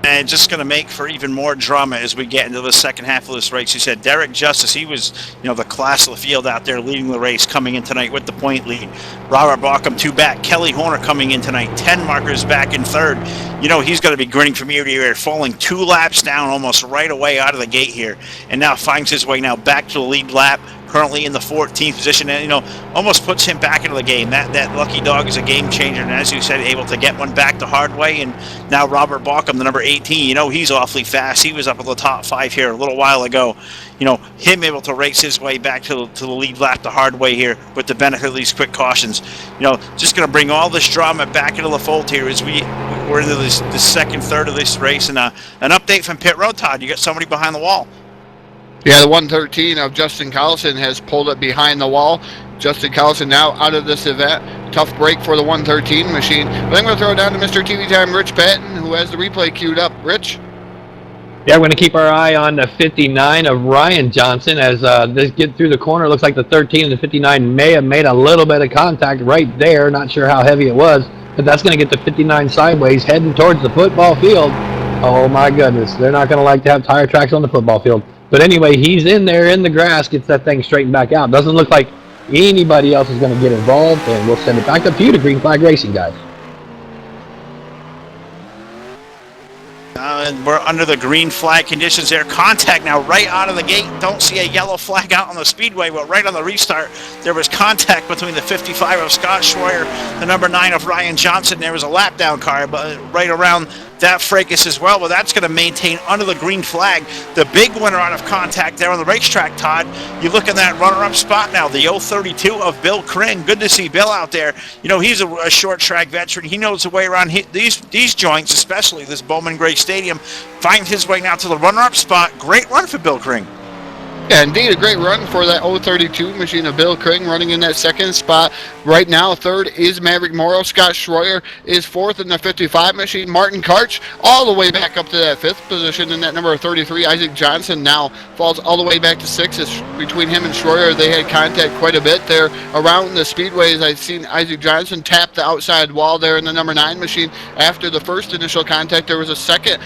And just going to make for even more drama as we get into the second half of this race. You said Derek Justice, he was, the class of the field out there leading the race coming in tonight with the point lead. Robert Balcom 2 back. Kelly Horner coming in tonight, 10 markers back in 3rd. He's going to be grinning from ear to ear, falling 2 laps down almost right away out of the gate here. And now finds his way now back to the lead lap. Currently in the 14th position, and almost puts him back into the game. That lucky dog is a game changer, and as you said, able to get one back the hard way. And now Robert Balcom, the number 18, he's awfully fast. He was up in the top 5 here a little while ago. Him able to race his way back to the lead lap the hard way here with the benefit of these quick cautions. Just going to bring all this drama back into the fold here as we're into the second third of this race. And an update from pit road, Todd. You got somebody behind the wall. Yeah, the 113 of Justin Collison has pulled it behind the wall. Justin Collison now out of this event. Tough break for the 113 machine. But I'm going to throw it down to Mr. TV Time, Rich Patton, who has the replay queued up. Rich? Yeah, we're going to keep our eye on the 59 of Ryan Johnson as this get through the corner. Looks like the 13 and the 59 may have made a little bit of contact right there. Not sure how heavy it was, but that's going to get the 59 sideways heading towards the football field. Oh, my goodness. They're not going to like to have tire tracks on the football field. But anyway, he's in there in the grass, gets that thing straightened back out. Doesn't look like anybody else is going to get involved, and we'll send it back up to you to Green Flag Racing, guys. And we're under the green flag conditions there. Contact now right out of the gate. Don't see a yellow flag out on the speedway, but right on the restart, there was contact between the 55 of Scott Schroyer, the number 9 of Ryan Johnson. There was a lap down car, but right around that fracas as well. Well, that's going to maintain under the green flag. The big winner out of contact there on the racetrack, Todd. You look in that runner-up spot now, the 032 of Bill Kring. Good to see Bill out there. He's a short track veteran. He knows the way around these joints, especially this Bowman Gray Stadium. Finds his way now to the runner-up spot. Great run for Bill Kring. Yeah, indeed, a great run for that 032 machine of Bill Kring running in that second spot. Right now, 3rd is Maverick Morrow. Scott Schroyer is 4th in the 55 machine. Martin Karch all the way back up to that 5th position in that number 33. Isaac Johnson now falls all the way back to 6th. Between him and Schroyer, they had contact quite a bit there around the speedways. I've seen Isaac Johnson tap the outside wall there in the number 9 machine. After the first initial contact, there was a second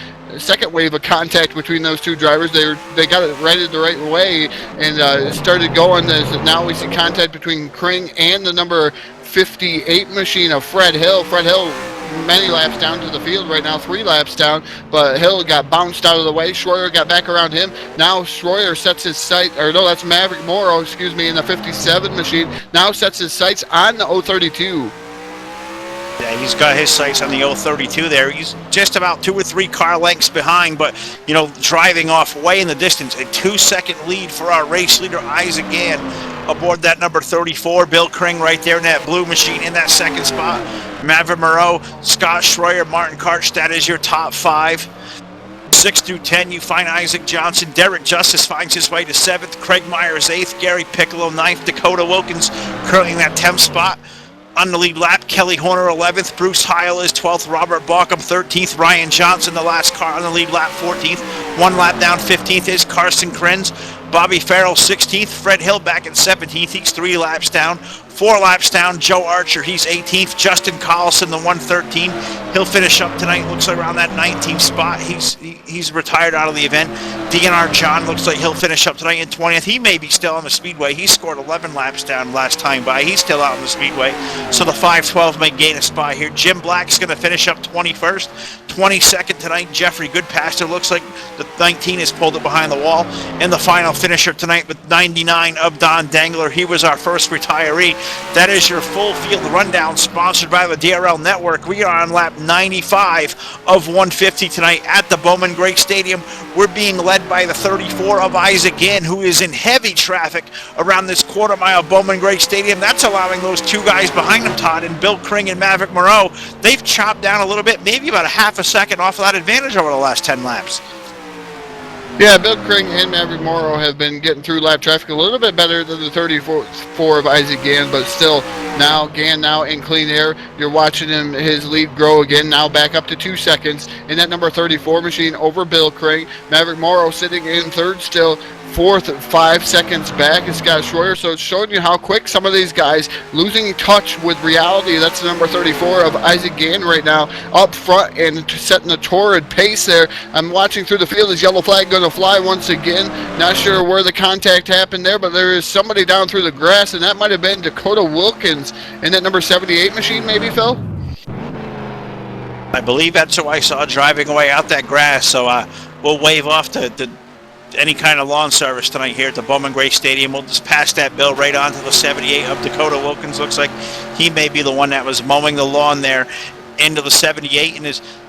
wave of contact between those two drivers. They got it righted the right way and it started going. Now we see contact between Kring and the number 58 machine of Fred Hill. Fred Hill many laps down to the field right now, 3 laps down, but Hill got bounced out of the way. Schroyer got back around him. Now Schroyer sets his sight, or no, that's Maverick Morrow, in the 57 machine. Now sets his sights on the 032. Yeah, he's got his sights on the 032 there. He's just about 2 or 3 car lengths behind, but, driving off way in the distance. A 2-second lead for our race leader, Isaac Gann, aboard that number 34. Bill Kring right there in that blue machine in that second spot. Maverick Moreau, Scott Schroyer, Martin Karch, that is your top 5. 6 through 10, you find Isaac Johnson. Derek Justice finds his way to 7th. Craig Myers, 8th. Gary Piccolo, 9th. Dakota Wilkins currently in that 10th spot. On the lead lap, Kelly Horner 11th, Bruce Heil is 12th, Robert Balcom 13th, Ryan Johnson, the last car on the lead lap 14th, 1 lap down 15th is Carson Krenz, Bobby Farrell 16th, Fred Hill back at 17th, he's 3 laps down, 4 laps down, Joe Archer, he's 18th. Justin Collison, the 113, he'll finish up tonight. Looks like around that 19th spot. He's retired out of the event. DNR John looks like he'll finish up tonight in 20th. He may be still on the speedway. He scored 11 laps down last time by. He's still out on the speedway, so the 512 may gain a spot here. Jim Black's going to finish up 21st. 22nd tonight, Jeffrey Goodpaster. Looks like the 19 has pulled it behind the wall. And the final finisher tonight with 99 of Don Dangler. He was our first retiree. That is your full field rundown, sponsored by the DRL Network. We are on lap 95 of 150 tonight at the Bowman Gray Stadium. We're being led by the 34 of Isaac Gann, who is in heavy traffic around this quarter-mile Bowman Gray Stadium. That's allowing those 2 guys behind him, Todd, and Bill Kring and Maverick Moreau. They've chopped down a little bit, maybe about a half a second off of that advantage over the last 10 laps. Yeah, Bill Kring and Maverick Morrow have been getting through lap traffic a little bit better than the 34 of Isaac Gann, but still, now Gann now in clean air. You're watching his lead grow again, now back up to 2 seconds in that number 34 machine over Bill Kring. Maverick Morrow sitting in third still. 4th, 5 seconds back is Scott Schroyer. So it's showing you how quick some of these guys losing touch with reality. That's the number 34 of Isaac Gann right now up front and setting a torrid pace there. I'm watching through the field. Is yellow flag going to fly once again? Not sure where the contact happened there, but there is somebody down through the grass, and that might have been Dakota Wilkins in that number 78 machine, maybe, Phil? I believe that's who I saw driving away out that grass. So we'll wave off to any kind of lawn service tonight here at the Bowman Gray Stadium. We'll just pass that bill right on to the 78 of Dakota Wilkins. Looks like he may be the one that was mowing the lawn there into the 78. And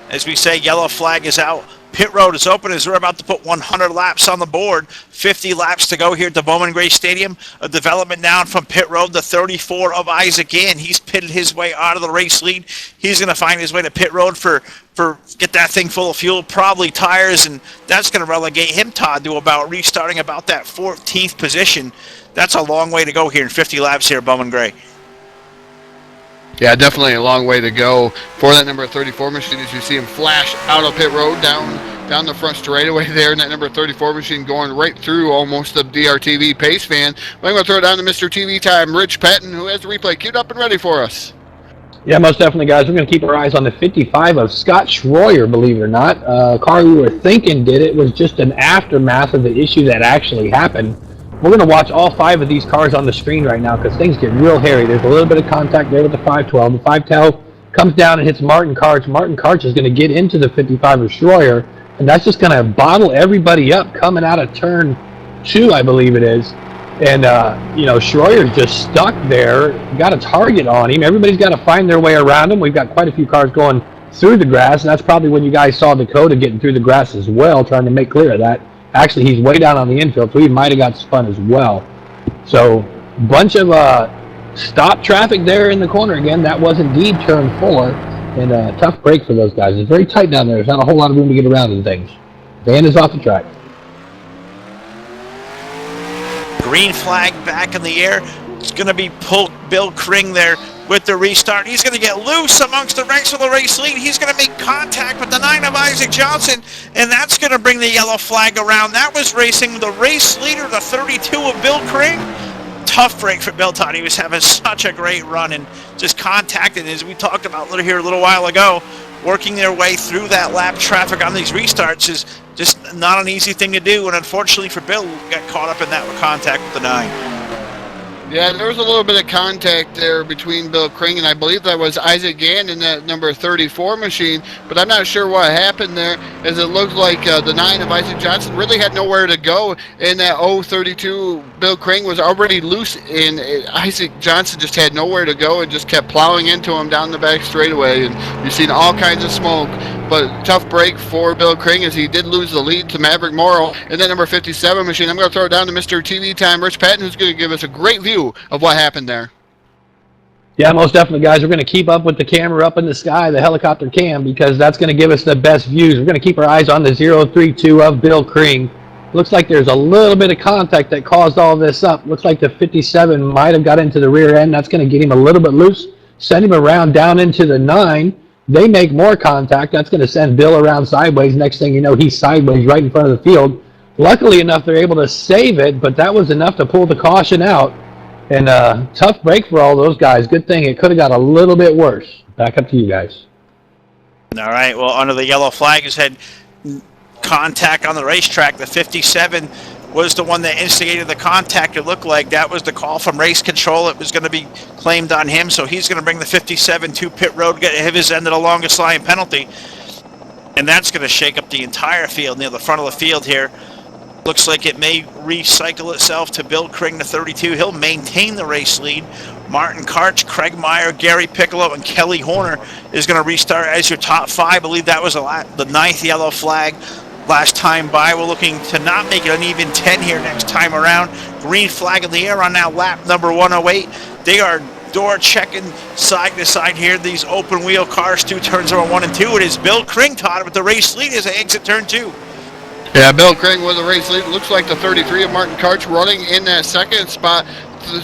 as we say, yellow flag is out. Pit road is open as we're about to put 100 laps on the board. 50 laps to go here at the Bowman Gray Stadium. A development down from pit road, the 34 of Isaac Gann. He's pitted his way out of the race lead. He's going to find his way to pit road for get that thing full of fuel, probably tires, and that's going to relegate him, Todd, to restarting about that 14th position. That's a long way to go here in 50 laps here at Bowman Gray. Yeah, definitely a long way to go for that number 34 machine as you see him flash out of pit road down the front straightaway there, and that number 34 machine going right through almost the DRTV pace fan. I'm going to throw it down to Mr. TV Time, Rich Patton, who has the replay queued up and ready for us. Yeah, most definitely, guys. We're going to keep our eyes on the 55 of Scott Schroyer, believe it or not. A car we were thinking did it was just an aftermath of the issue that actually happened. We're going to watch all 5 of these cars on the screen right now because things get real hairy. There's a little bit of contact there with the 512. The 512 comes down and hits Martin Karch. Martin Karch is going to get into the 55 of Schroyer, and that's just going to bottle everybody up coming out of turn 2, I believe it is. And, Schroyer's just stuck there, got a target on him. Everybody's got to find their way around him. We've got quite a few cars going through the grass, and that's probably when you guys saw Dakota getting through the grass as well, trying to make clear of that. Actually, he's way down on the infield, so he might have got spun as well. So, bunch of stop traffic there in the corner again. That was indeed turn 4, and a tough break for those guys. It's very tight down there. There's not a whole lot of room to get around and things. Van is off the track. Green flag back in the air. It's going to be Bill Kring there with the restart. He's going to get loose amongst the ranks of the race lead. He's going to make contact with the 9 of Isaac Johnson, and that's going to bring the yellow flag around. That was racing the race leader, the 32 of Bill Kring. Tough break for Bill Todd. He was having such a great run and just contacted, as we talked about here a little while ago, working their way through that lap traffic on these restarts is just not an easy thing to do, and unfortunately for Bill, got caught up in that with contact with the 9. Yeah, there was a little bit of contact there between Bill Kring and I believe that was Isaac Gann in that number 34 machine, but I'm not sure what happened there, as it looked like the 9 of Isaac Johnson really had nowhere to go, and that 032 Bill Kring was already loose, and Isaac Johnson just had nowhere to go and just kept plowing into him down the back straightaway, and you've seen all kinds of smoke. But tough break for Bill Kring as he did lose the lead to Maverick Morrow in that number 57 machine. I'm going to throw it down to Mr. TV Time, Rich Patton, who's going to give us a great view of what happened there. Yeah, most definitely, guys. We're going to keep up with the camera up in the sky, the helicopter cam, because that's going to give us the best views. We're going to keep our eyes on the 032 of Bill Kring. Looks like there's a little bit of contact that caused all this up. Looks like the 57 might have got into the rear end. That's going to get him a little bit loose, send him around down into the 9. They make more contact. That's going to send Bill around sideways. Next thing you know, he's sideways right in front of the field. Luckily enough, they're able to save it, but that was enough to pull the caution out. And tough break for all those guys. Good thing it could have got a little bit worse. Back up to you guys. All right, well, under the yellow flag has had contact on the racetrack. The 57 was the one that instigated the contact. It looked like that was the call from race control. It was going to be claimed on him, so he's going to bring the 57 to pit road, get his end of the longest line penalty. And that's going to shake up the entire field near the front of the field here. Looks like it may recycle itself to Bill Kring, the 32. He'll maintain the race lead. Martin Karch, Craig Meyer, Gary Piccolo, and Kelly Horner is going to restart as your top 5. I believe that was the 9th yellow flag last time by. We're looking to not make it an even 10 here next time around. Green flag in the air on now lap number 108. They are door checking side to side here. These open wheel cars, 2 turns over 1 and 2. It is Bill Kring, Todd, with the race lead as they exit turn 2. Yeah, Bill Kring with the race lead. Looks like the 33 of Martin Karch running in that second spot. The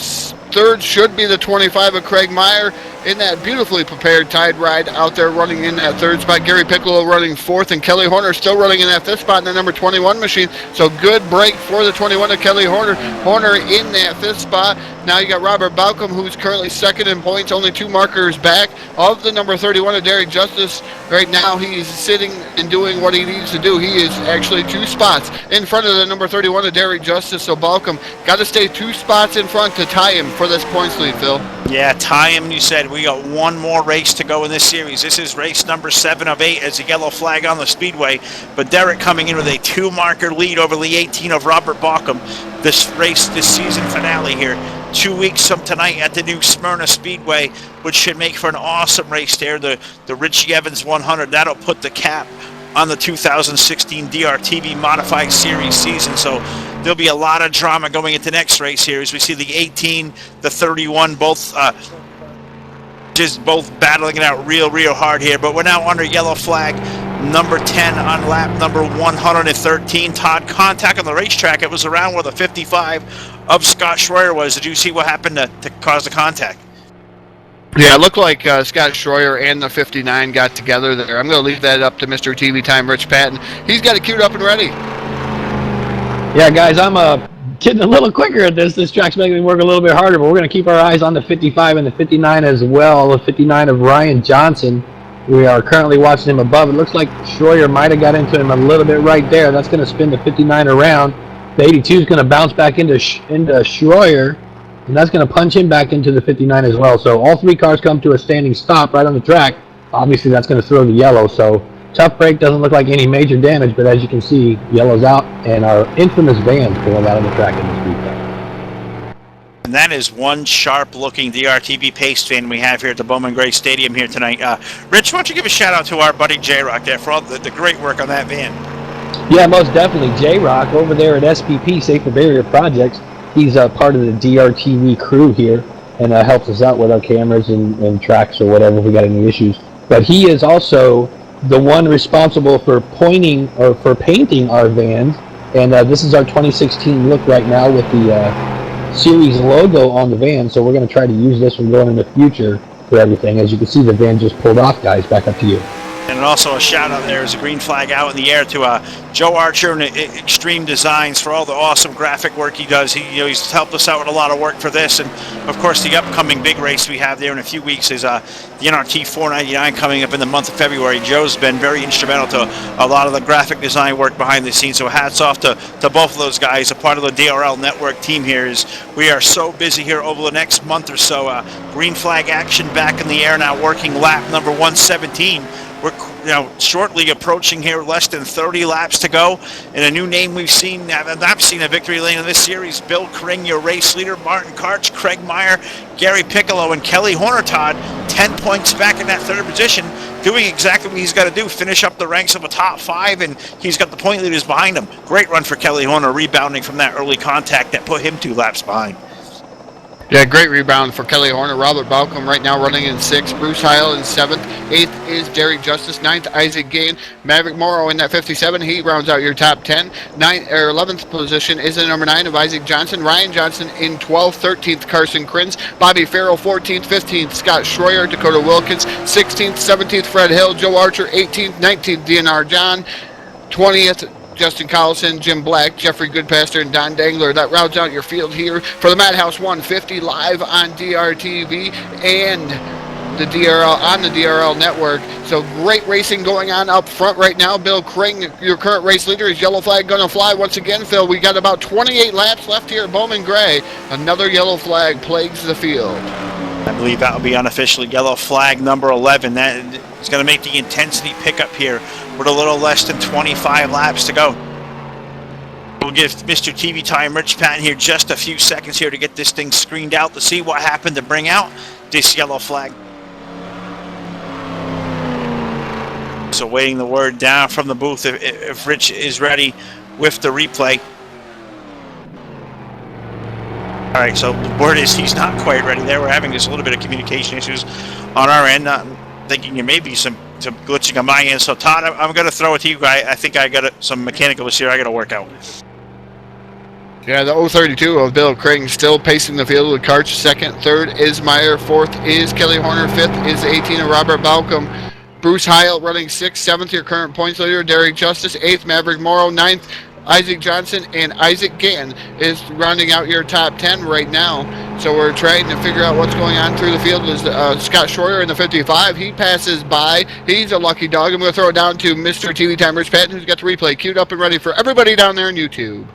third should be the 25 of Craig Meyer in that beautifully prepared Tide ride out there running in that third spot. Gary Piccolo running 4th, and Kelly Horner still running in that 5th spot in the number 21 machine. So good break for the 21 of Kelly Horner. Horner in that 5th spot. Now you got Robert Balcom, who's currently 2nd in points, only 2 markers back of the number 31 of Derek Justice. Right now he's sitting and doing what he needs to do. He is actually 2 spots in front of the number 31 of Derek Justice. So Balcom got to stay 2 spots in front to tie him for this points lead, Phil. Yeah, tie him, you said. We got 1 more race to go in this series. This is race number 7 of 8 as a yellow flag on the speedway. But Derek coming in with a 2-marker lead over the 18 of Robert Balcom. This race, this season finale here. 2 weeks from tonight at the new Smyrna Speedway, which should make for an awesome race there. The Richie Evans 100, that'll put the cap on the 2016 DRTV Modified Series season. So there'll be a lot of drama going into next race here as we see the 18, the 31, both battling it out real hard here. But we're now under yellow flag number 10 on lap number 113. Todd, contact on the racetrack. It was around where the 55 of Scott Schroyer was. Did you see what happened to cause the contact? Yeah, it looked like Scott Schroyer and the 59 got together there. I'm going to leave that up to Mr. TV Time, Rich Patton. He's got it queued up and ready. Yeah, guys, I'm getting a little quicker at this. This track's making me work a little bit harder, but we're going to keep our eyes on the 55 and the 59 as well. The 59 of Ryan Johnson. We are currently watching him above. It looks like Schroyer might have got into him a little bit right there. That's going to spin the 59 around. The 82 is going to bounce back into Schroyer, and that's going to punch him back into the 59 as well. So all 3 cars come to a standing stop right on the track. Obviously, that's going to throw the yellow. So tough break, doesn't look like any major damage, but as you can see, yellow's out, and our infamous van's pulling out on the track in this weekend. And that is one sharp-looking DRTV Pace fan we have here at the Bowman Gray Stadium here tonight. Rich, why don't you give a shout-out to our buddy J-Rock there for all the great work on that van? Yeah, most definitely. J-Rock over there at SPP, Safer Barrier Projects. He's part of the DRTV crew here and helps us out with our cameras and tracks or whatever if we got any issues. But he is also the one responsible for painting our vans. And this is our 2016 look right now with the series logo on the van, so we're going to try to use this one going in the future for everything. As you can see, the van just pulled off, guys. Back up to you. And also a shout out there is a green flag out in the air to Joe Archer and Extreme Designs for all the awesome graphic work he does. He's helped us out with a lot of work for this, and of course the upcoming big race we have there in a few weeks is the NRT 499 coming up in the month of February. Joe's been very instrumental to a lot of the graphic design work behind the scenes, so hats off to both of those guys. A part of the DRL network team here is we are so busy here over the next month or so. Green flag action back in the air now, working lap number 117. We're shortly approaching here, less than 30 laps to go. And a new name we've seen, I've seen a victory lane in this series. Bill Kring, your race leader, Martin Karch, Craig Meyer, Gary Piccolo, and Kelly Horner, Todd, 10 points back in that 3rd position, doing exactly what he's got to do, finish up the ranks of a top 5, and he's got the point leaders behind him. Great run for Kelly Horner, rebounding from that early contact that put him 2 laps behind. Yeah, great rebound for Kelly Horner. Robert Balcom right now running in 6th. Bruce Heil in 7th. 8th is Derek Justice. 9th, Isaac Gain. Maverick Morrow in that 57. He rounds out your top 10. 11th position is the number 9 of Isaac Johnson. Ryan Johnson in 12th. 13th, Carson Krins. Bobby Farrell 14th. 15th, Scott Schroyer. Dakota Wilkins. 16th, 17th, Fred Hill. Joe Archer 18th. 19th, DNR John. 20th, Justin Collison, Jim Black, Jeffrey Goodpaster, and Don Dangler. That rounds out your field here for the Madhouse 150 live on DRTV and the DRL on the DRL network. So great racing going on up front right now. Bill Kring, your current race leader, is yellow flag going to fly once again. Phil, we got about 28 laps left here at Bowman Gray. Another yellow flag plagues the field. I believe that will be unofficially yellow flag number 11. That is going to make the intensity pick up here with a little less than 25 laps to go. We'll give Mr. TV Time Rich Patton here just a few seconds here to get this thing screened out to see what happened to bring out this yellow flag. So waiting the word down from the booth if Rich is ready with the replay. All right, so the word is he's not quite ready there. We're having just a little bit of communication issues on our end. Thinking there may be some glitching on my end. So Todd, I'm going to throw it to you. I think I got some mechanical issue I got to work out. Yeah, the 032 of Bill Kring still pacing the field with Karch. Second, third is Meyer. Fourth is Kelly Horner. Fifth is 18 of Robert Balcom. Bruce Heil running 6th, 7th, your current points leader, Derek Justice, 8th, Maverick Morrow, 9th, Isaac Johnson, and Isaac Gann is rounding out your top 10 right now. So we're trying to figure out what's going on through the field. Is Scott Schroyer in the 55. He passes by. He's a lucky dog. I'm going to throw it down to Mr. TV Time Rich Patton, who's got the replay queued up and ready for everybody down there on YouTube.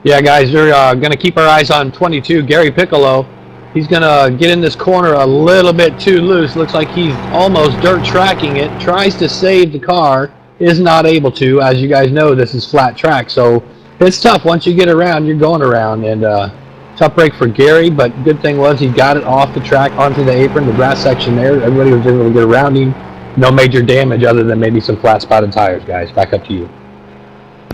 Yeah, guys, we're going to keep our eyes on 22, Gary Piccolo. He's going to get in this corner a little bit too loose. Looks like he's almost dirt tracking it. Tries to save the car. Is not able to. As you guys know, this is flat track. So it's tough. Once you get around, you're going around. And tough break for Gary. But good thing was he got it off the track onto the apron, the grass section there. Everybody was able to get around him. No major damage other than maybe some flat spotted tires, guys. Back up to you.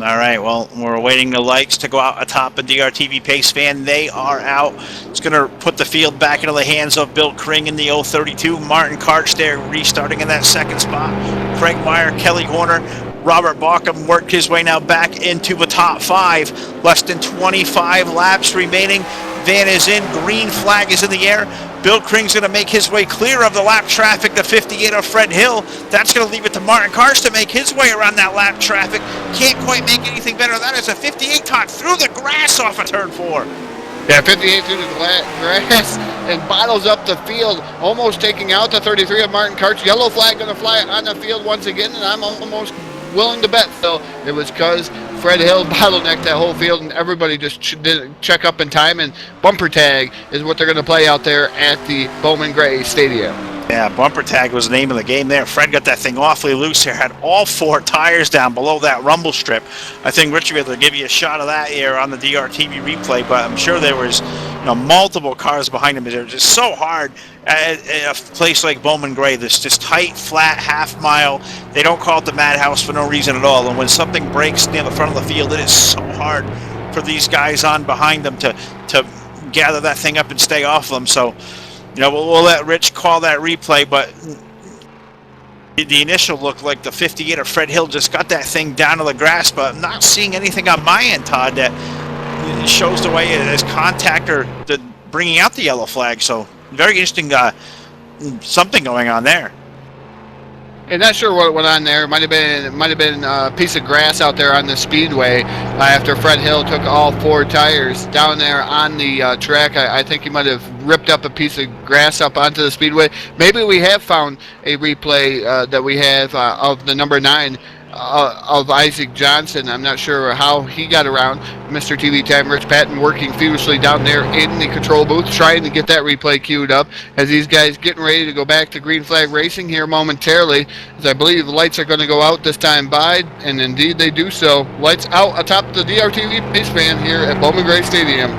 All right, well, we're awaiting the lights to go out atop a DRTV pace fan. They are out. It's going to put the field back into the hands of Bill Kring in the 032. Martin Karch there restarting in that second spot. Craig Meyer, Kelly Horner, Robert Balcom worked his way now back into the top 5. Less than 25 laps remaining. Van is in. Green flag is in the air. Bill Kring's going to make his way clear of the lap traffic, the 58 of Fred Hill. That's going to leave it to Martin Karch to make his way around that lap traffic. Can't quite make anything better. That is a 58 Todd through the grass off of turn 4. Yeah, 58 through the grass and bottles up the field, almost taking out the 33 of Martin Karch. Yellow flag going to fly on the field once again, and I'm almost willing to bet, Phil, it was because Fred Hill bottlenecked that whole field and everybody just didn't check up in time, and bumper tag is what they're going to play out there at the Bowman Gray Stadium. Yeah, bumper tag was the name of the game there. Fred got that thing awfully loose here, had all 4 tires down below that rumble strip. I think Rich will be able to give you a shot of that here on the DRTV replay, but I'm sure there was multiple cars behind him. They're just so hard at a place like Bowman Gray, this just tight, flat, half mile. They don't call it the Madhouse for no reason at all. And when something breaks near the front of the field, it is so hard for these guys on behind them to gather that thing up and stay off them. So, we'll let Rich call that replay, but the initial look like the 58 of Fred Hill just got that thing down to the grass, but I'm not seeing anything on my end, Todd, that shows the way as contact or bringing out the yellow flag. So very interesting, something going on there. And not sure what went on there. Might have been a piece of grass out there on the speedway after Fred Hill took all 4 tires down there on the track. I think he might have ripped up a piece of grass up onto the speedway. Maybe we have found a replay that we have of the number 9 of Isaac Johnson. I'm not sure how he got around. Mr. TV Time Rich Patton working furiously down there in the control booth, trying to get that replay queued up as these guys getting ready to go back to green flag racing here momentarily, as I believe the lights are going to go out this time by, and indeed they do so. Lights out atop the DRTV pace fan here at Bowman Gray Stadium.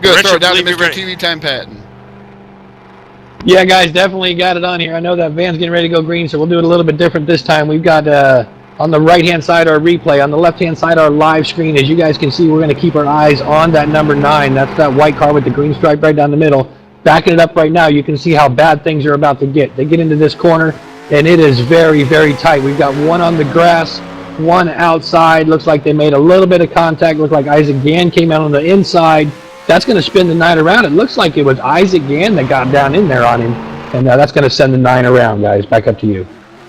Good, throw it down to Mr. TV Time Patton. Yeah, guys, definitely got it on here. I know that van's getting ready to go green, so we'll do it a little bit different this time. We've got on the right-hand side our replay, on the left-hand side our live screen. As you guys can see, we're going to keep our eyes on that number 9. That's that white car with the green stripe right down the middle. Backing it up right now, you can see how bad things are about to get. They get into this corner, and it is very, very tight. We've got one on the grass, one outside. Looks like they made a little bit of contact. Looks like Isaac Gann came out on the inside. That's going to spin the 9 around. It looks like it was Isaac Gann that got down in there on him. And that's going to send the 9 around, guys. Back up to you.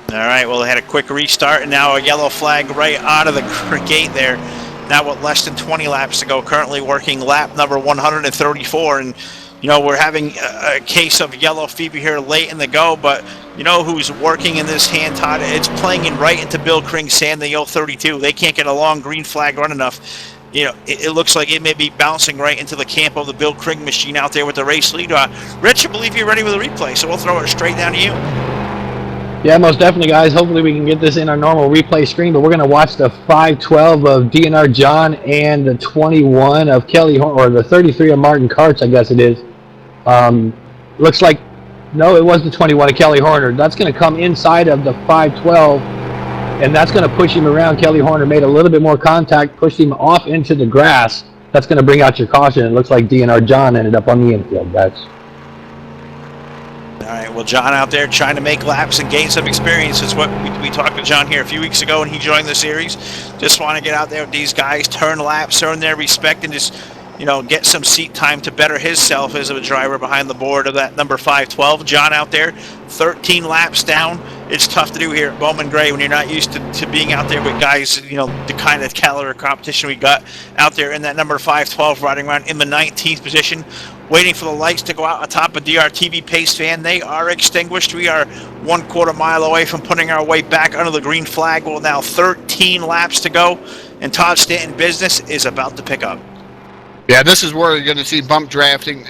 All right, well, they had a quick restart, and now a yellow flag right out of the gate there. Now with less than 20 laps to go, currently working lap number 134, and you know, we're having a case of yellow fever here late in the go, but you know who's working in this hand, Todd? It's playing in right into Bill Kring's sand, the 032. They can't get a long green flag run enough. You know, it looks like it may be bouncing right into the camp of the Bill Kring machine out there with the race lead. Rich, I believe you're ready with a replay, so we'll throw it straight down to you. Yeah, most definitely, guys. Hopefully we can get this in our normal replay screen, but we're going to watch the 512 of DNR John and the 21 of Kelly Horner, or the 33 of Martin Karch, I guess it is. Looks like, no, it was the 21 of Kelly Horner. That's going to come inside of the 512, and that's going to push him around. Kelly Horner made a little bit more contact, pushed him off into the grass. That's going to bring out your caution. It looks like DNR John ended up on the infield, guys. All right, well, John out there trying to make laps and gain some experience is what we talked to John here a few weeks ago when he joined the series. Just want to get out there with these guys, turn laps, earn their respect, and just, you know, get some seat time to better himself as a driver behind the board of that number 512. John out there, 13 laps down. It's tough to do here at Bowman Gray when you're not used to being out there with guys, you know, the kind of caliber competition we got out there in that number 512 riding around in the 19th position, waiting for the lights to go out atop a DRTV pace fan. They are extinguished. We are 1/4 mile away from putting our way back under the green flag. Well, now 13 laps to go, and Todd Stanton business is about to pick up. Yeah, this is where you're going to see bump drafting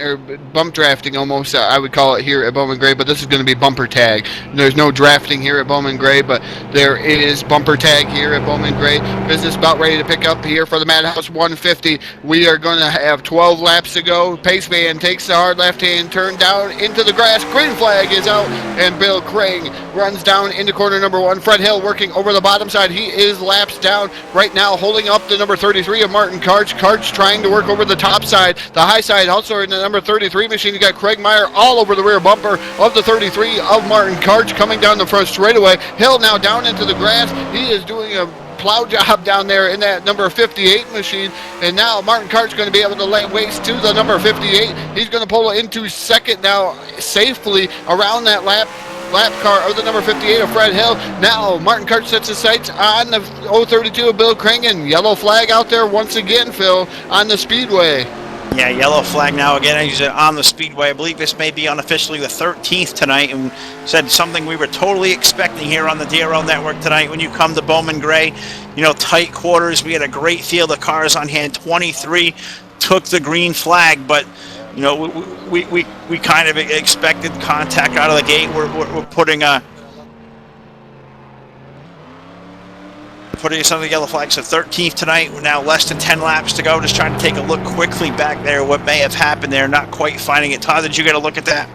almost, I would call it here at Bowman Gray, but this is going to be bumper tag. There's no drafting here at Bowman Gray, but there is bumper tag here at Bowman Gray. Business about ready to pick up here for the Madhouse 150. We are going to have 12 laps to go. Pace van takes the hard left-hand turn down into the grass. Green flag is out, and Bill Kring runs down into corner number 1. Fred Hill working over the bottom side. He is laps down right now, holding up the number 33 of Martin Karch. Karch trying to work over the top side, the high side also in the number 33 machine. You got Craig Meyer all over the rear bumper of the 33 of Martin Karch coming down the front straightaway. Hill now down into the grass. He is doing a plow job down there in that number 58 machine, and now Martin Karch going to be able to lay waste to the number 58. He's going to pull into second now safely around that lap car of the number 58 of Fred Hill. Now Martin Karch sets his sights on the 032 of Bill Kringen. Yellow flag out there once again, Phil, on the speedway. Yeah, yellow flag now again. He's on the speedway. I believe this may be unofficially the 13th tonight, and said something we were totally expecting here on the DRL network tonight. When you come to Bowman Gray, you know, tight quarters. We had a great field of cars on hand. 23 took the green flag, but you know, we kind of expected contact out of the gate. We're putting some of the yellow flags at 13th tonight. We're now less than 10 laps to go. Just trying to take a look quickly back there, what may have happened there. Not quite finding it. Todd, did you get a look at that?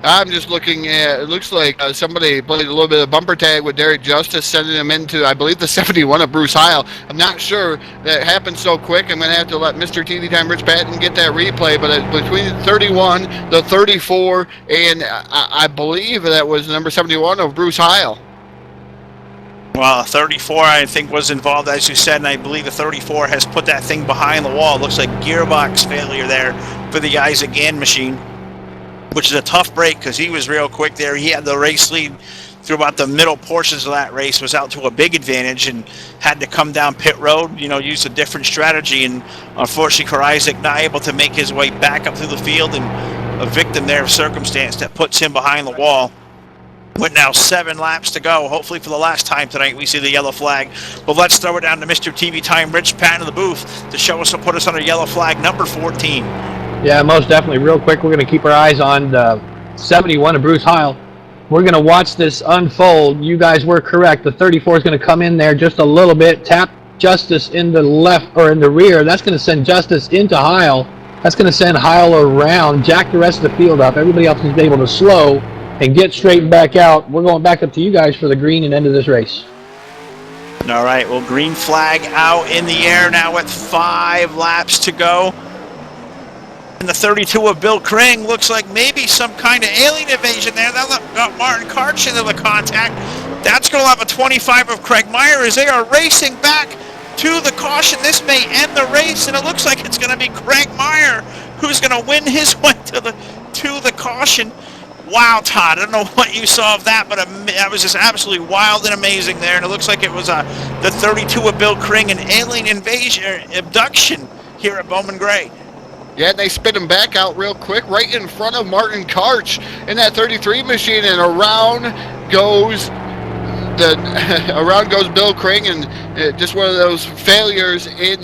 I'm just looking at, it looks like somebody played a little bit of bumper tag with Derek Justice, sending him into, I believe, the 71 of Bruce Heil. I'm not sure that happened so quick. I'm going to have to let Mr. TV Time Rich Patton get that replay, but between 31, the 34, and I believe that was number 71 of Bruce Heil. Well, 34, I think, was involved, as you said, and I believe the 34 has put that thing behind the wall. It looks like gearbox failure there for the Isaac Gann machine, which is a tough break because he was real quick there. He had the race lead through about the middle portions of that race, was out to a big advantage and had to come down pit road, you know, use a different strategy. And unfortunately for Isaac, not able to make his way back up through the field, and a victim there of circumstance that puts him behind the wall. With now 7 laps to go. Hopefully for the last time tonight we see the yellow flag. But let's throw it down to Mr. TV Time Rich Patton in the booth to show us and put us on a yellow flag number 14. Yeah, most definitely. Real quick, we're going to keep our eyes on the 71 of Bruce Heil. We're going to watch this unfold. You guys were correct. The 34 is going to come in there just a little bit, tap Justice in the left or in the rear. That's going to send Justice into Heil. That's going to send Heil around, jack the rest of the field up. Everybody else is able to slow and get straightened back out. We're going back up to you guys for the green and end of this race. All right, well, green flag out in the air now with 5 laps to go. And the 32 of Bill Kring looks like maybe some kind of alien invasion there. That got Martin Karch into the contact. That's going to have a 25 of Craig Meyer as they are racing back to the caution. This may end the race, and it looks like it's going to be Craig Meyer who's going to win his way to the caution. Wow, Todd, I don't know what you saw of that, but that was just absolutely wild and amazing there. And it looks like it was the 32 of Bill Kring, an alien invasion, abduction here at Bowman Gray. Yeah, and they spit him back out real quick right in front of Martin Karch in that 33 machine, and around goes Bill Kring, and just one of those failures in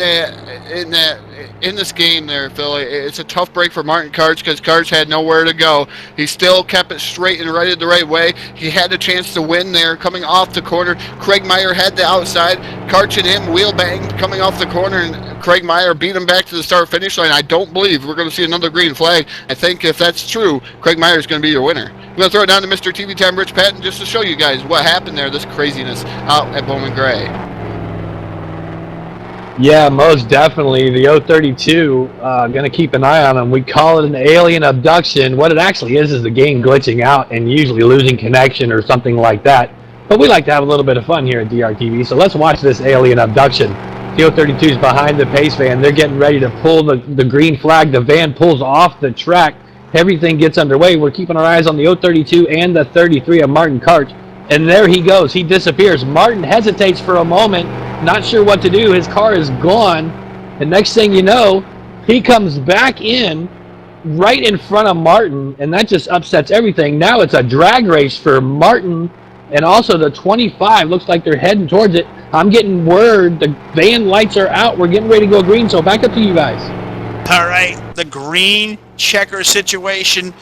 this game there, Philly. It's a tough break for Martin Karch because Karch had nowhere to go. He still kept it straight and righted the right way. He had a chance to win there coming off the corner. Craig Meyer had the outside. Karch and him wheel banged coming off the corner, and Craig Meyer beat him back to the start finish line. I don't believe we're going to see another green flag. I think if that's true, Craig Meyer is going to be your winner. I'm going to throw it down to Mr. TV Time Rich Patton just to show you guys what happened there, this craziness out at Bowman Gray. Yeah, most definitely. The 032, going to keep an eye on him. We call it an alien abduction. What it actually is the game glitching out and usually losing connection or something like that. But we like to have a little bit of fun here at DRTV, so let's watch this alien abduction. The 032 is behind the pace van. They're getting ready to pull the green flag. The van pulls off the track. Everything gets underway. We're keeping our eyes on the 032 and the 33 of Martin Karch. And there he goes. He disappears. Martin hesitates for a moment, not sure what to do. His car is gone. And next thing you know, he comes back in right in front of Martin, and that just upsets everything. Now it's a drag race for Martin and also the 25. Looks like they're heading towards it. I'm getting word the van lights are out. We're getting ready to go green, so back up to you guys. All right, the green checker situation.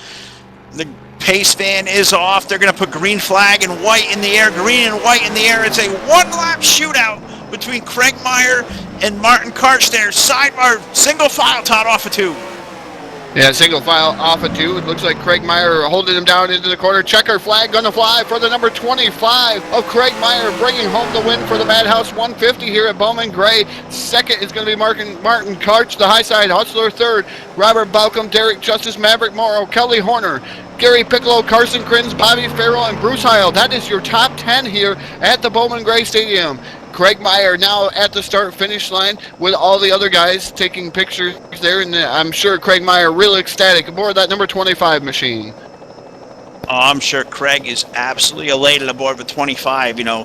The pace van is off. They're going to put green flag and white in the air, green and white in the air. It's a one-lap shootout between Craig Meyer and Martin Karch there. Sidebar, single file, Todd, off of 2. Yeah, single file off of 2. It looks like Craig Meyer holding him down into the corner. Checker flag gonna fly for the number 25 of Craig Meyer, bringing home the win for the Madhouse 150 here at Bowman Gray. Second is going to be Martin Karch, the high side hustler. Third, Robert Balcom, Derek Justice, Maverick Morrow, Kelly Horner, Gary Piccolo, Carson Crins, Bobby Farrell, and Bruce Heil. That is your top 10 here at the Bowman Gray Stadium. Craig Meyer now at the start-finish line with all the other guys taking pictures there, and I'm sure Craig Meyer really ecstatic aboard that number 25 machine. Oh, I'm sure Craig is absolutely elated aboard with 25. You know,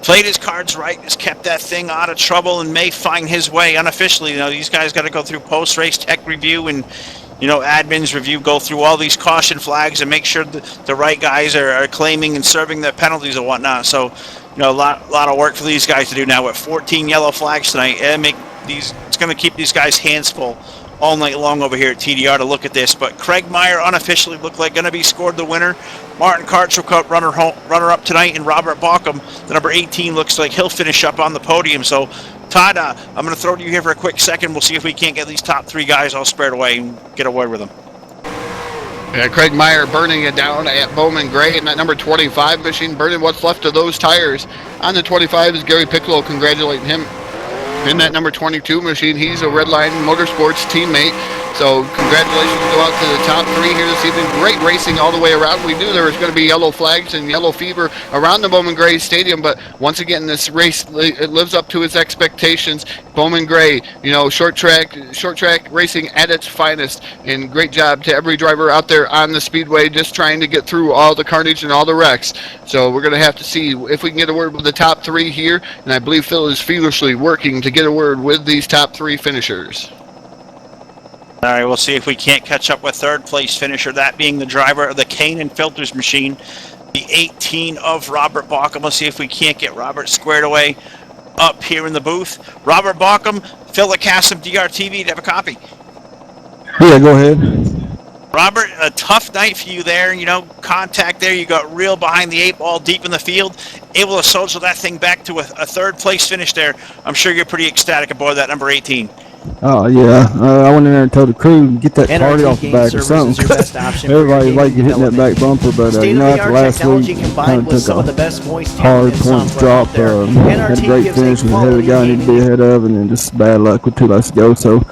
played his cards right, has kept that thing out of trouble, and may find his way unofficially. You know, these guys got to go through post-race tech review and, you know, admin's review, go through all these caution flags and make sure the right guys are claiming and serving their penalties and whatnot. So, you know, a lot of work for these guys to do now with 14 yellow flags tonight. And it's going to keep these guys' hands full all night long over here at TDR to look at this. But Craig Meyer unofficially looked like going to be scored the winner. Martin Karch will cut runner up tonight, and Robert Balcom, the number 18, looks like he'll finish up on the podium. So, Todd, I'm going to throw to you here for a quick second. We'll see if we can't get these top 3 guys all squared away and get a word with them. Yeah, Craig Meyer burning it down at Bowman Gray, and that number 25 machine burning what's left of those tires. On the 25 is Gary Piccolo, congratulating him. In that number 22 machine, he's a Redline Motorsports teammate. So congratulations go out to the top 3 here this evening. Great racing all the way around. We knew there was going to be yellow flags and yellow fever around the Bowman Gray Stadium, but once again, this race, it lives up to its expectations. Bowman Gray, you know, short track racing at its finest, and great job to every driver out there on the speedway just trying to get through all the carnage and all the wrecks. So we're going to have to see if we can get a word with the top 3 here, and I believe Phil is feverishly working to get a word with these top 3 finishers. All right, we'll see if we can't catch up with third place finisher, that being the driver of the Canaan Filters machine, the 18 of Robert Balcom. We'll see if we can't get Robert squared away up here in the booth. Robert Balcom, Phil Lacasse, DRTV, do you have a copy? Yeah, go ahead. Robert, a tough night for you there. You know, contact there. You got real behind the 8 ball deep in the field. Able to social that thing back to a third place finish there. I'm sure you're pretty ecstatic aboard that number 18. Oh, yeah. I went in there and told the crew, get that party off the back or something. Everybody like hitting that back bumper, but you know, after last week, kind of took a hard points drop. Had a great finish, was ahead of the guy I need to be ahead of, and then just bad luck with 2 laps to go. So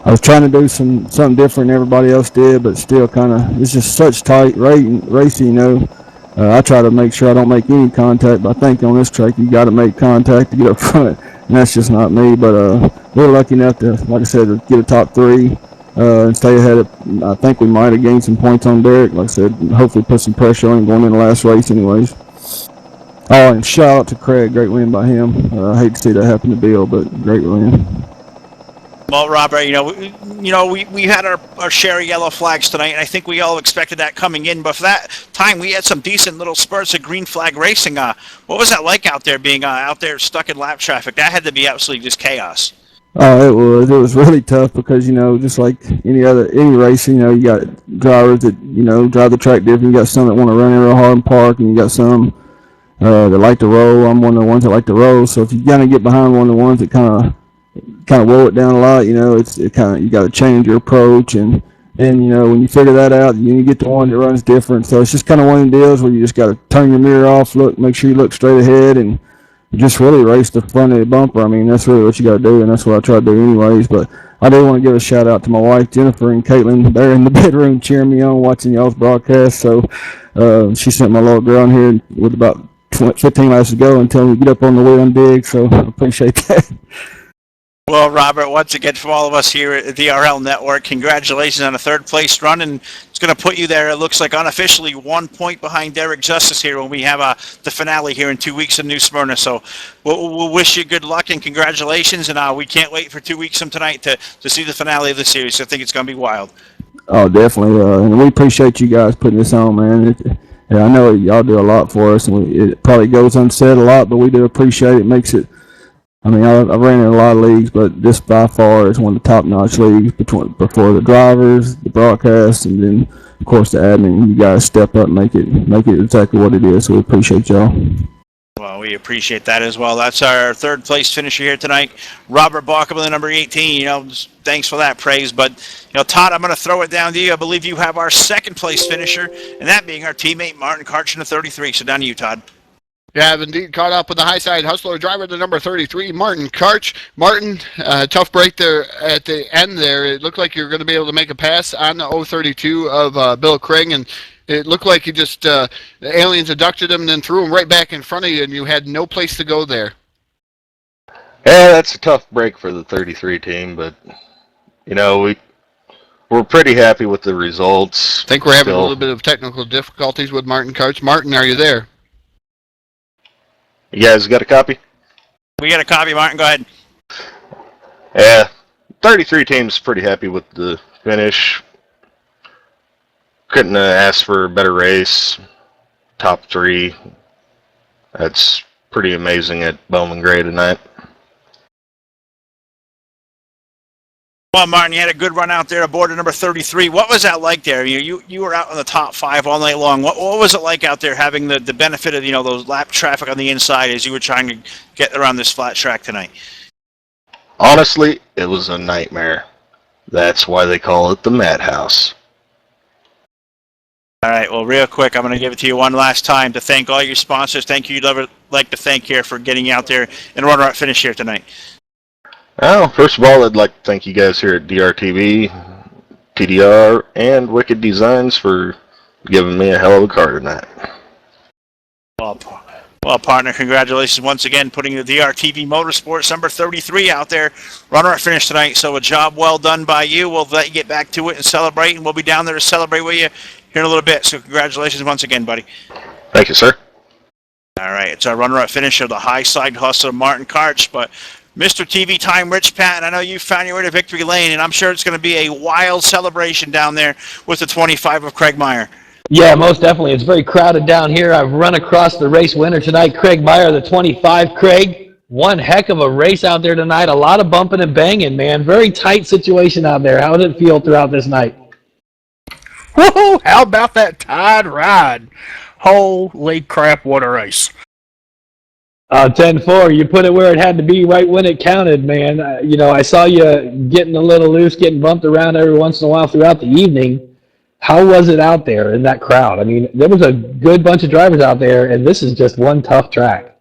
I was trying to do something different than everybody else did, but still kind of, it's just such tight racing, you know. I try to make sure I don't make any contact, but I think on this track you got to make contact to get up front, and that's just not me. But we were lucky enough to, like I said, to get a top 3. and stay ahead of. I think we might have gained some points on Derek. Like I said, hopefully put some pressure on him going in the last race, anyways. Oh, and shout out to Craig, great win by him. I hate to see that happen to Bill, but great win. Well, Robert, we had our share of yellow flags tonight, and I think we all expected that coming in. But for that time, we had some decent little spurts of green flag racing. What was that like out there, being out there stuck in lap traffic? That had to be absolutely just chaos. Oh, it was. It was really tough because, just like any race, you got drivers that, drive the track different. You got some that want to run in real hard and park, and you got some that like to roll. I'm one of the ones that like to roll. So if you kind of get behind one of the ones that kind of roll it down a lot, you got to change your approach. And when you figure that out, you get the one that runs different. So it's just kind of one of the deals where you just got to turn your mirror off, make sure you look straight ahead, and just really race the front of the bumper. I mean, that's really what you got to do, and that's what I try to do anyways. But I do want to give a shout out to my wife, Jennifer, and Caitlin. They're in the bedroom cheering me on, watching y'all's broadcast. So she sent my little girl in here with about 15 laps to go and telling me to get up on the wheel and dig. So I appreciate that. Well, Robert, once again, from all of us here at the DRL Network, congratulations on a third-place run, and it's going to put you there, it looks like, unofficially 1 point behind Derek Justice here when we have the finale here in 2 weeks in New Smyrna. So we'll wish you good luck and congratulations, and we can't wait for 2 weeks from tonight to see the finale of the series. I think it's going to be wild. Oh, definitely, and we appreciate you guys putting this on, man. I know y'all do a lot for us, and it probably goes unsaid a lot, but we do appreciate it. It makes it. I mean, I ran in a lot of leagues, but this by far is one of the top-notch leagues before the drivers, the broadcast, and then, of course, the admin. You guys step up and make it exactly what it is, so we appreciate y'all. Well, we appreciate that as well. That's our third-place finisher here tonight, Robert Bauckham, the number 18. Thanks for that praise. But, Todd, I'm going to throw it down to you. I believe you have our second-place finisher, and that being our teammate Martin Karch in the 33. So down to you, Todd. Yeah, I've indeed caught up with the high side hustler driver, the number 33, Martin Karch. Martin, tough break there at the end there. It looked like you were going to be able to make a pass on the 032 of Bill Craig, and it looked like you just the aliens abducted him and then threw him right back in front of you, and you had no place to go there. Yeah, that's a tough break for the 33 team, but, we're pretty happy with the results. I think we're having a little bit of technical difficulties with Martin Karch. Martin, are you there? You guys got a copy? We got a copy, Martin. Go ahead. Yeah, 33 team's pretty happy with the finish. Couldn't ask for a better race. Top 3. That's pretty amazing at Bowman Gray tonight. Well, Martin, you had a good run out there aboard number 33. What was that like there? You were out in the top 5 all night long. What was it like out there having the benefit of those lap traffic on the inside as you were trying to get around this flat track tonight? Honestly, it was a nightmare. That's why they call it the Madhouse. All right, well, real quick, I'm going to give it to you one last time to thank all your sponsors. Thank you. You'd like to thank here for getting you out there and runner-up finish here tonight. Well, first of all, I'd like to thank you guys here at DRTV, TDR, and Wicked Designs for giving me a hell of a car tonight. Well, partner, congratulations once again, putting the DRTV Motorsports number 33 out there. Runner-up finish tonight, so a job well done by you. We'll let you get back to it and celebrate, and we'll be down there to celebrate with you here in a little bit. So congratulations once again, buddy. Thank you, sir. All right, it's our runner-up finish of the high side hustler, Martin Karch, but Mr. TV Time, Rich Patton, I know you found your way to victory lane, and I'm sure it's going to be a wild celebration down there with the 25 of Craig Meyer. Yeah, most definitely. It's very crowded down here. I've run across the race winner tonight, Craig Meyer, the 25. Craig, one heck of a race out there tonight. A lot of bumping and banging, man. Very tight situation out there. How did it feel throughout this night? Whoa, how about that Tide ride? Holy crap, what a race. 10-4, you put it where it had to be right when it counted, man. I saw you getting a little loose, getting bumped around every once in a while throughout the evening. How was it out there in that crowd? I mean, there was a good bunch of drivers out there, and this is just one tough track.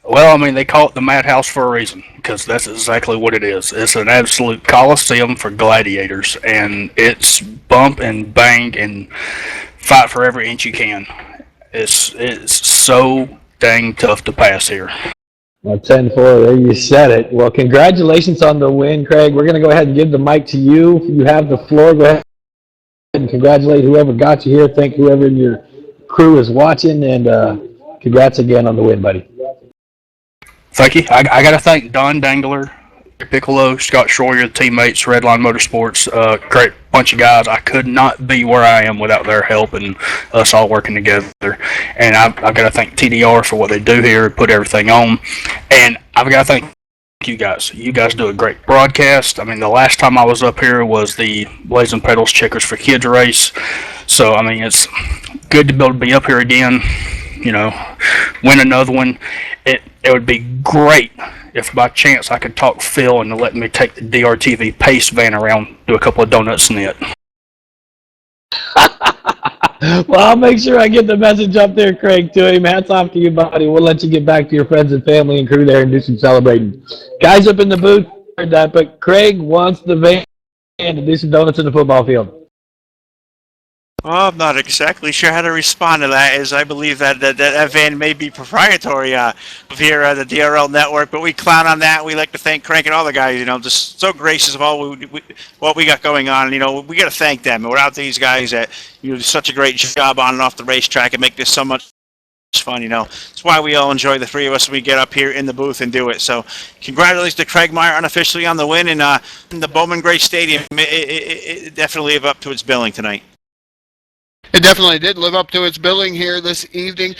Well, I mean, they call it the Madhouse for a reason, because that's exactly what it is. It's an absolute coliseum for gladiators, and it's bump and bang and fight for every inch you can. It's so dang tough to pass here. A 10-4, there you said it. Well, congratulations on the win, Craig. We're going to go ahead and give the mic to you. You have the floor. Go ahead and congratulate whoever got you here. Thank whoever in your crew is watching, and congrats again on the win, buddy. Thank you. I got to thank Don Dangler, Piccolo, Scott Schroyer, teammates, Redline Motorsports, great bunch of guys. I could not be where I am without their help and us all working together. And I've got to thank TDR for what they do here, put everything on. And I've got to thank you guys. You guys do a great broadcast. I mean, the last time I was up here was the Blazing Pedals Checkers for Kids race. So, I mean, it's good to be able to be up here again, you know, win another one. It would be great if by chance I could talk Phil into letting me take the DRTV Pace van around, do a couple of donuts in it. Well, I'll make sure I get the message up there, Craig, to him. Hats off to you, buddy. We'll let you get back to your friends and family and crew there and do some celebrating. Guys up in the booth heard that, but Craig wants the van to do some donuts in the football field. Well, I'm not exactly sure how to respond to that, as I believe that van may be proprietary of here at the DRL network, but we clown on that. We like to thank Crank and all the guys, you know, just so gracious of all what we got going on. You know, we got to thank them. Without these guys that do such a great job on and off the racetrack and make this so much fun, you know. That's why we all enjoy, the three of us, when we get up here in the booth and do it. So congratulations to Craig Meyer unofficially on the win, and in the Bowman Gray Stadium, it definitely lived up to its billing tonight. It definitely did live up to its billing here this evening.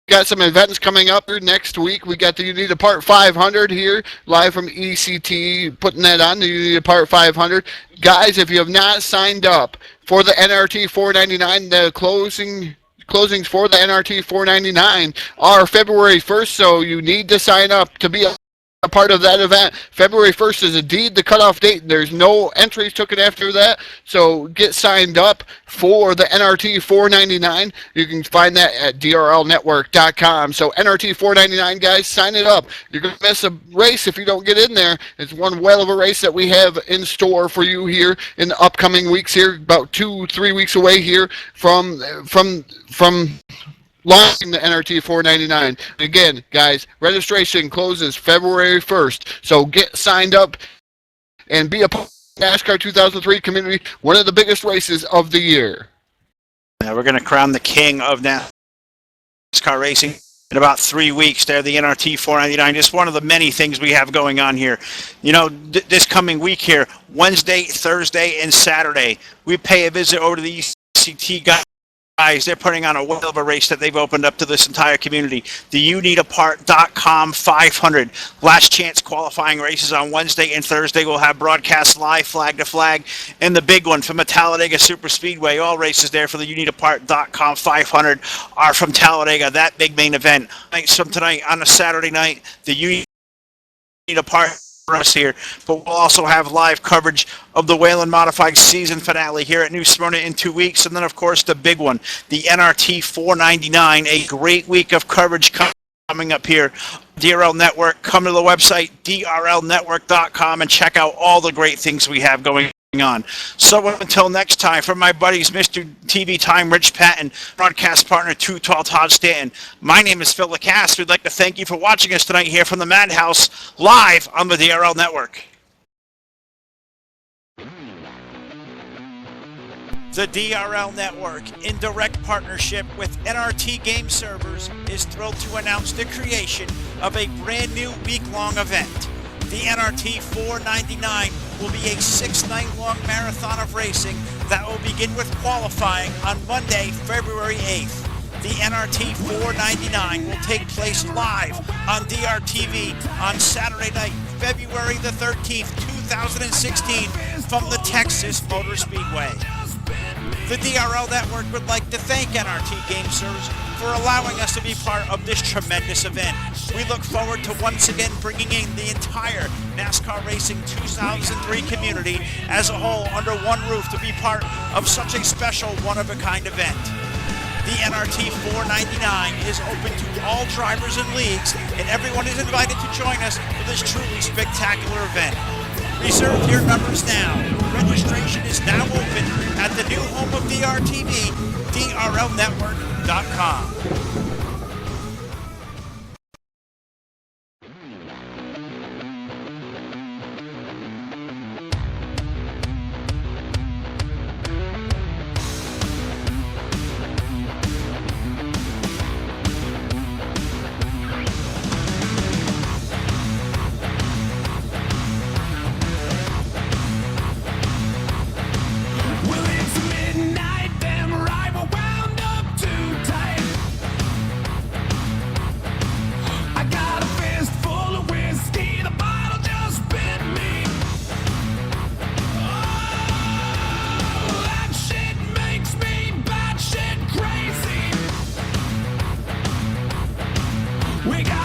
Got some events coming up here next week. We got the Unita Part 500 here, live from ECT, putting that on, the Unita Part 500. Guys, if you have not signed up for the NRT 499, the closings for the NRT 499 are February 1st, so you need to sign up to be a part of that event. February 1st is indeed the cutoff date. There's no entries taken after that, so get signed up for the NRT 499. You can find that at drlnetwork.com. So NRT 499, guys, sign it up. You're going to miss a race if you don't get in there. It's one whale of a race that we have in store for you here in the upcoming weeks here, about 2-3 weeks away here from launching the NRT 499. Again, guys, registration closes February 1st, so get signed up and be a part of the NASCAR 2003 community, one of the biggest races of the year. Now we're going to crown the king of NASCAR racing in about 3 weeks there, the NRT 499. Just one of the many things we have going on here. You know, this coming week here, Wednesday, Thursday, and Saturday, we pay a visit over to the ECT guys. They're putting on a whale of a race that they've opened up to this entire community. The YouNeedAPart.com 500. Last chance qualifying races on Wednesday and Thursday. We'll have broadcasts live, flag to flag. And the big one from the Talladega Super Speedway. All races there for the YouNeedAPart.com 500 are from Talladega. That big main event. From tonight on a Saturday night, the YouNeedAPart for us here, but we'll also have live coverage of the Whelen Modified season finale here at New Smyrna in 2 weeks, and then of course the big one, the NRT 499, a great week of coverage coming up here. DRL Network, come to the website drlnetwork.com and check out all the great things we have going on. So until next time, from my buddies Mr. TV Time, Rich Patton, broadcast partner Too Tall Todd Stanton, my name is Phil Lacasse. We'd like to thank you for watching us tonight here from the Madhouse, live on the DRL Network. The DRL Network, in direct partnership with NRT Game Servers, is thrilled to announce the creation of a brand new week-long event. The NRT 499 will be a 6-night-long marathon of racing that will begin with qualifying on Monday, February 8th. The NRT 499 will take place live on DRTV on Saturday night, February the 13th, 2016, from the Texas Motor Speedway. The DRL Network would like to thank NRT Game Servers for allowing us to be part of this tremendous event. We look forward to once again bringing in the entire NASCAR Racing 2003 community as a whole under one roof to be part of such a special one-of-a-kind event. The NRT 499 is open to all drivers and leagues, and everyone is invited to join us for this truly spectacular event. Reserve your numbers now. Registration is now open at the new home of DRTV, drlnetwork.com. We got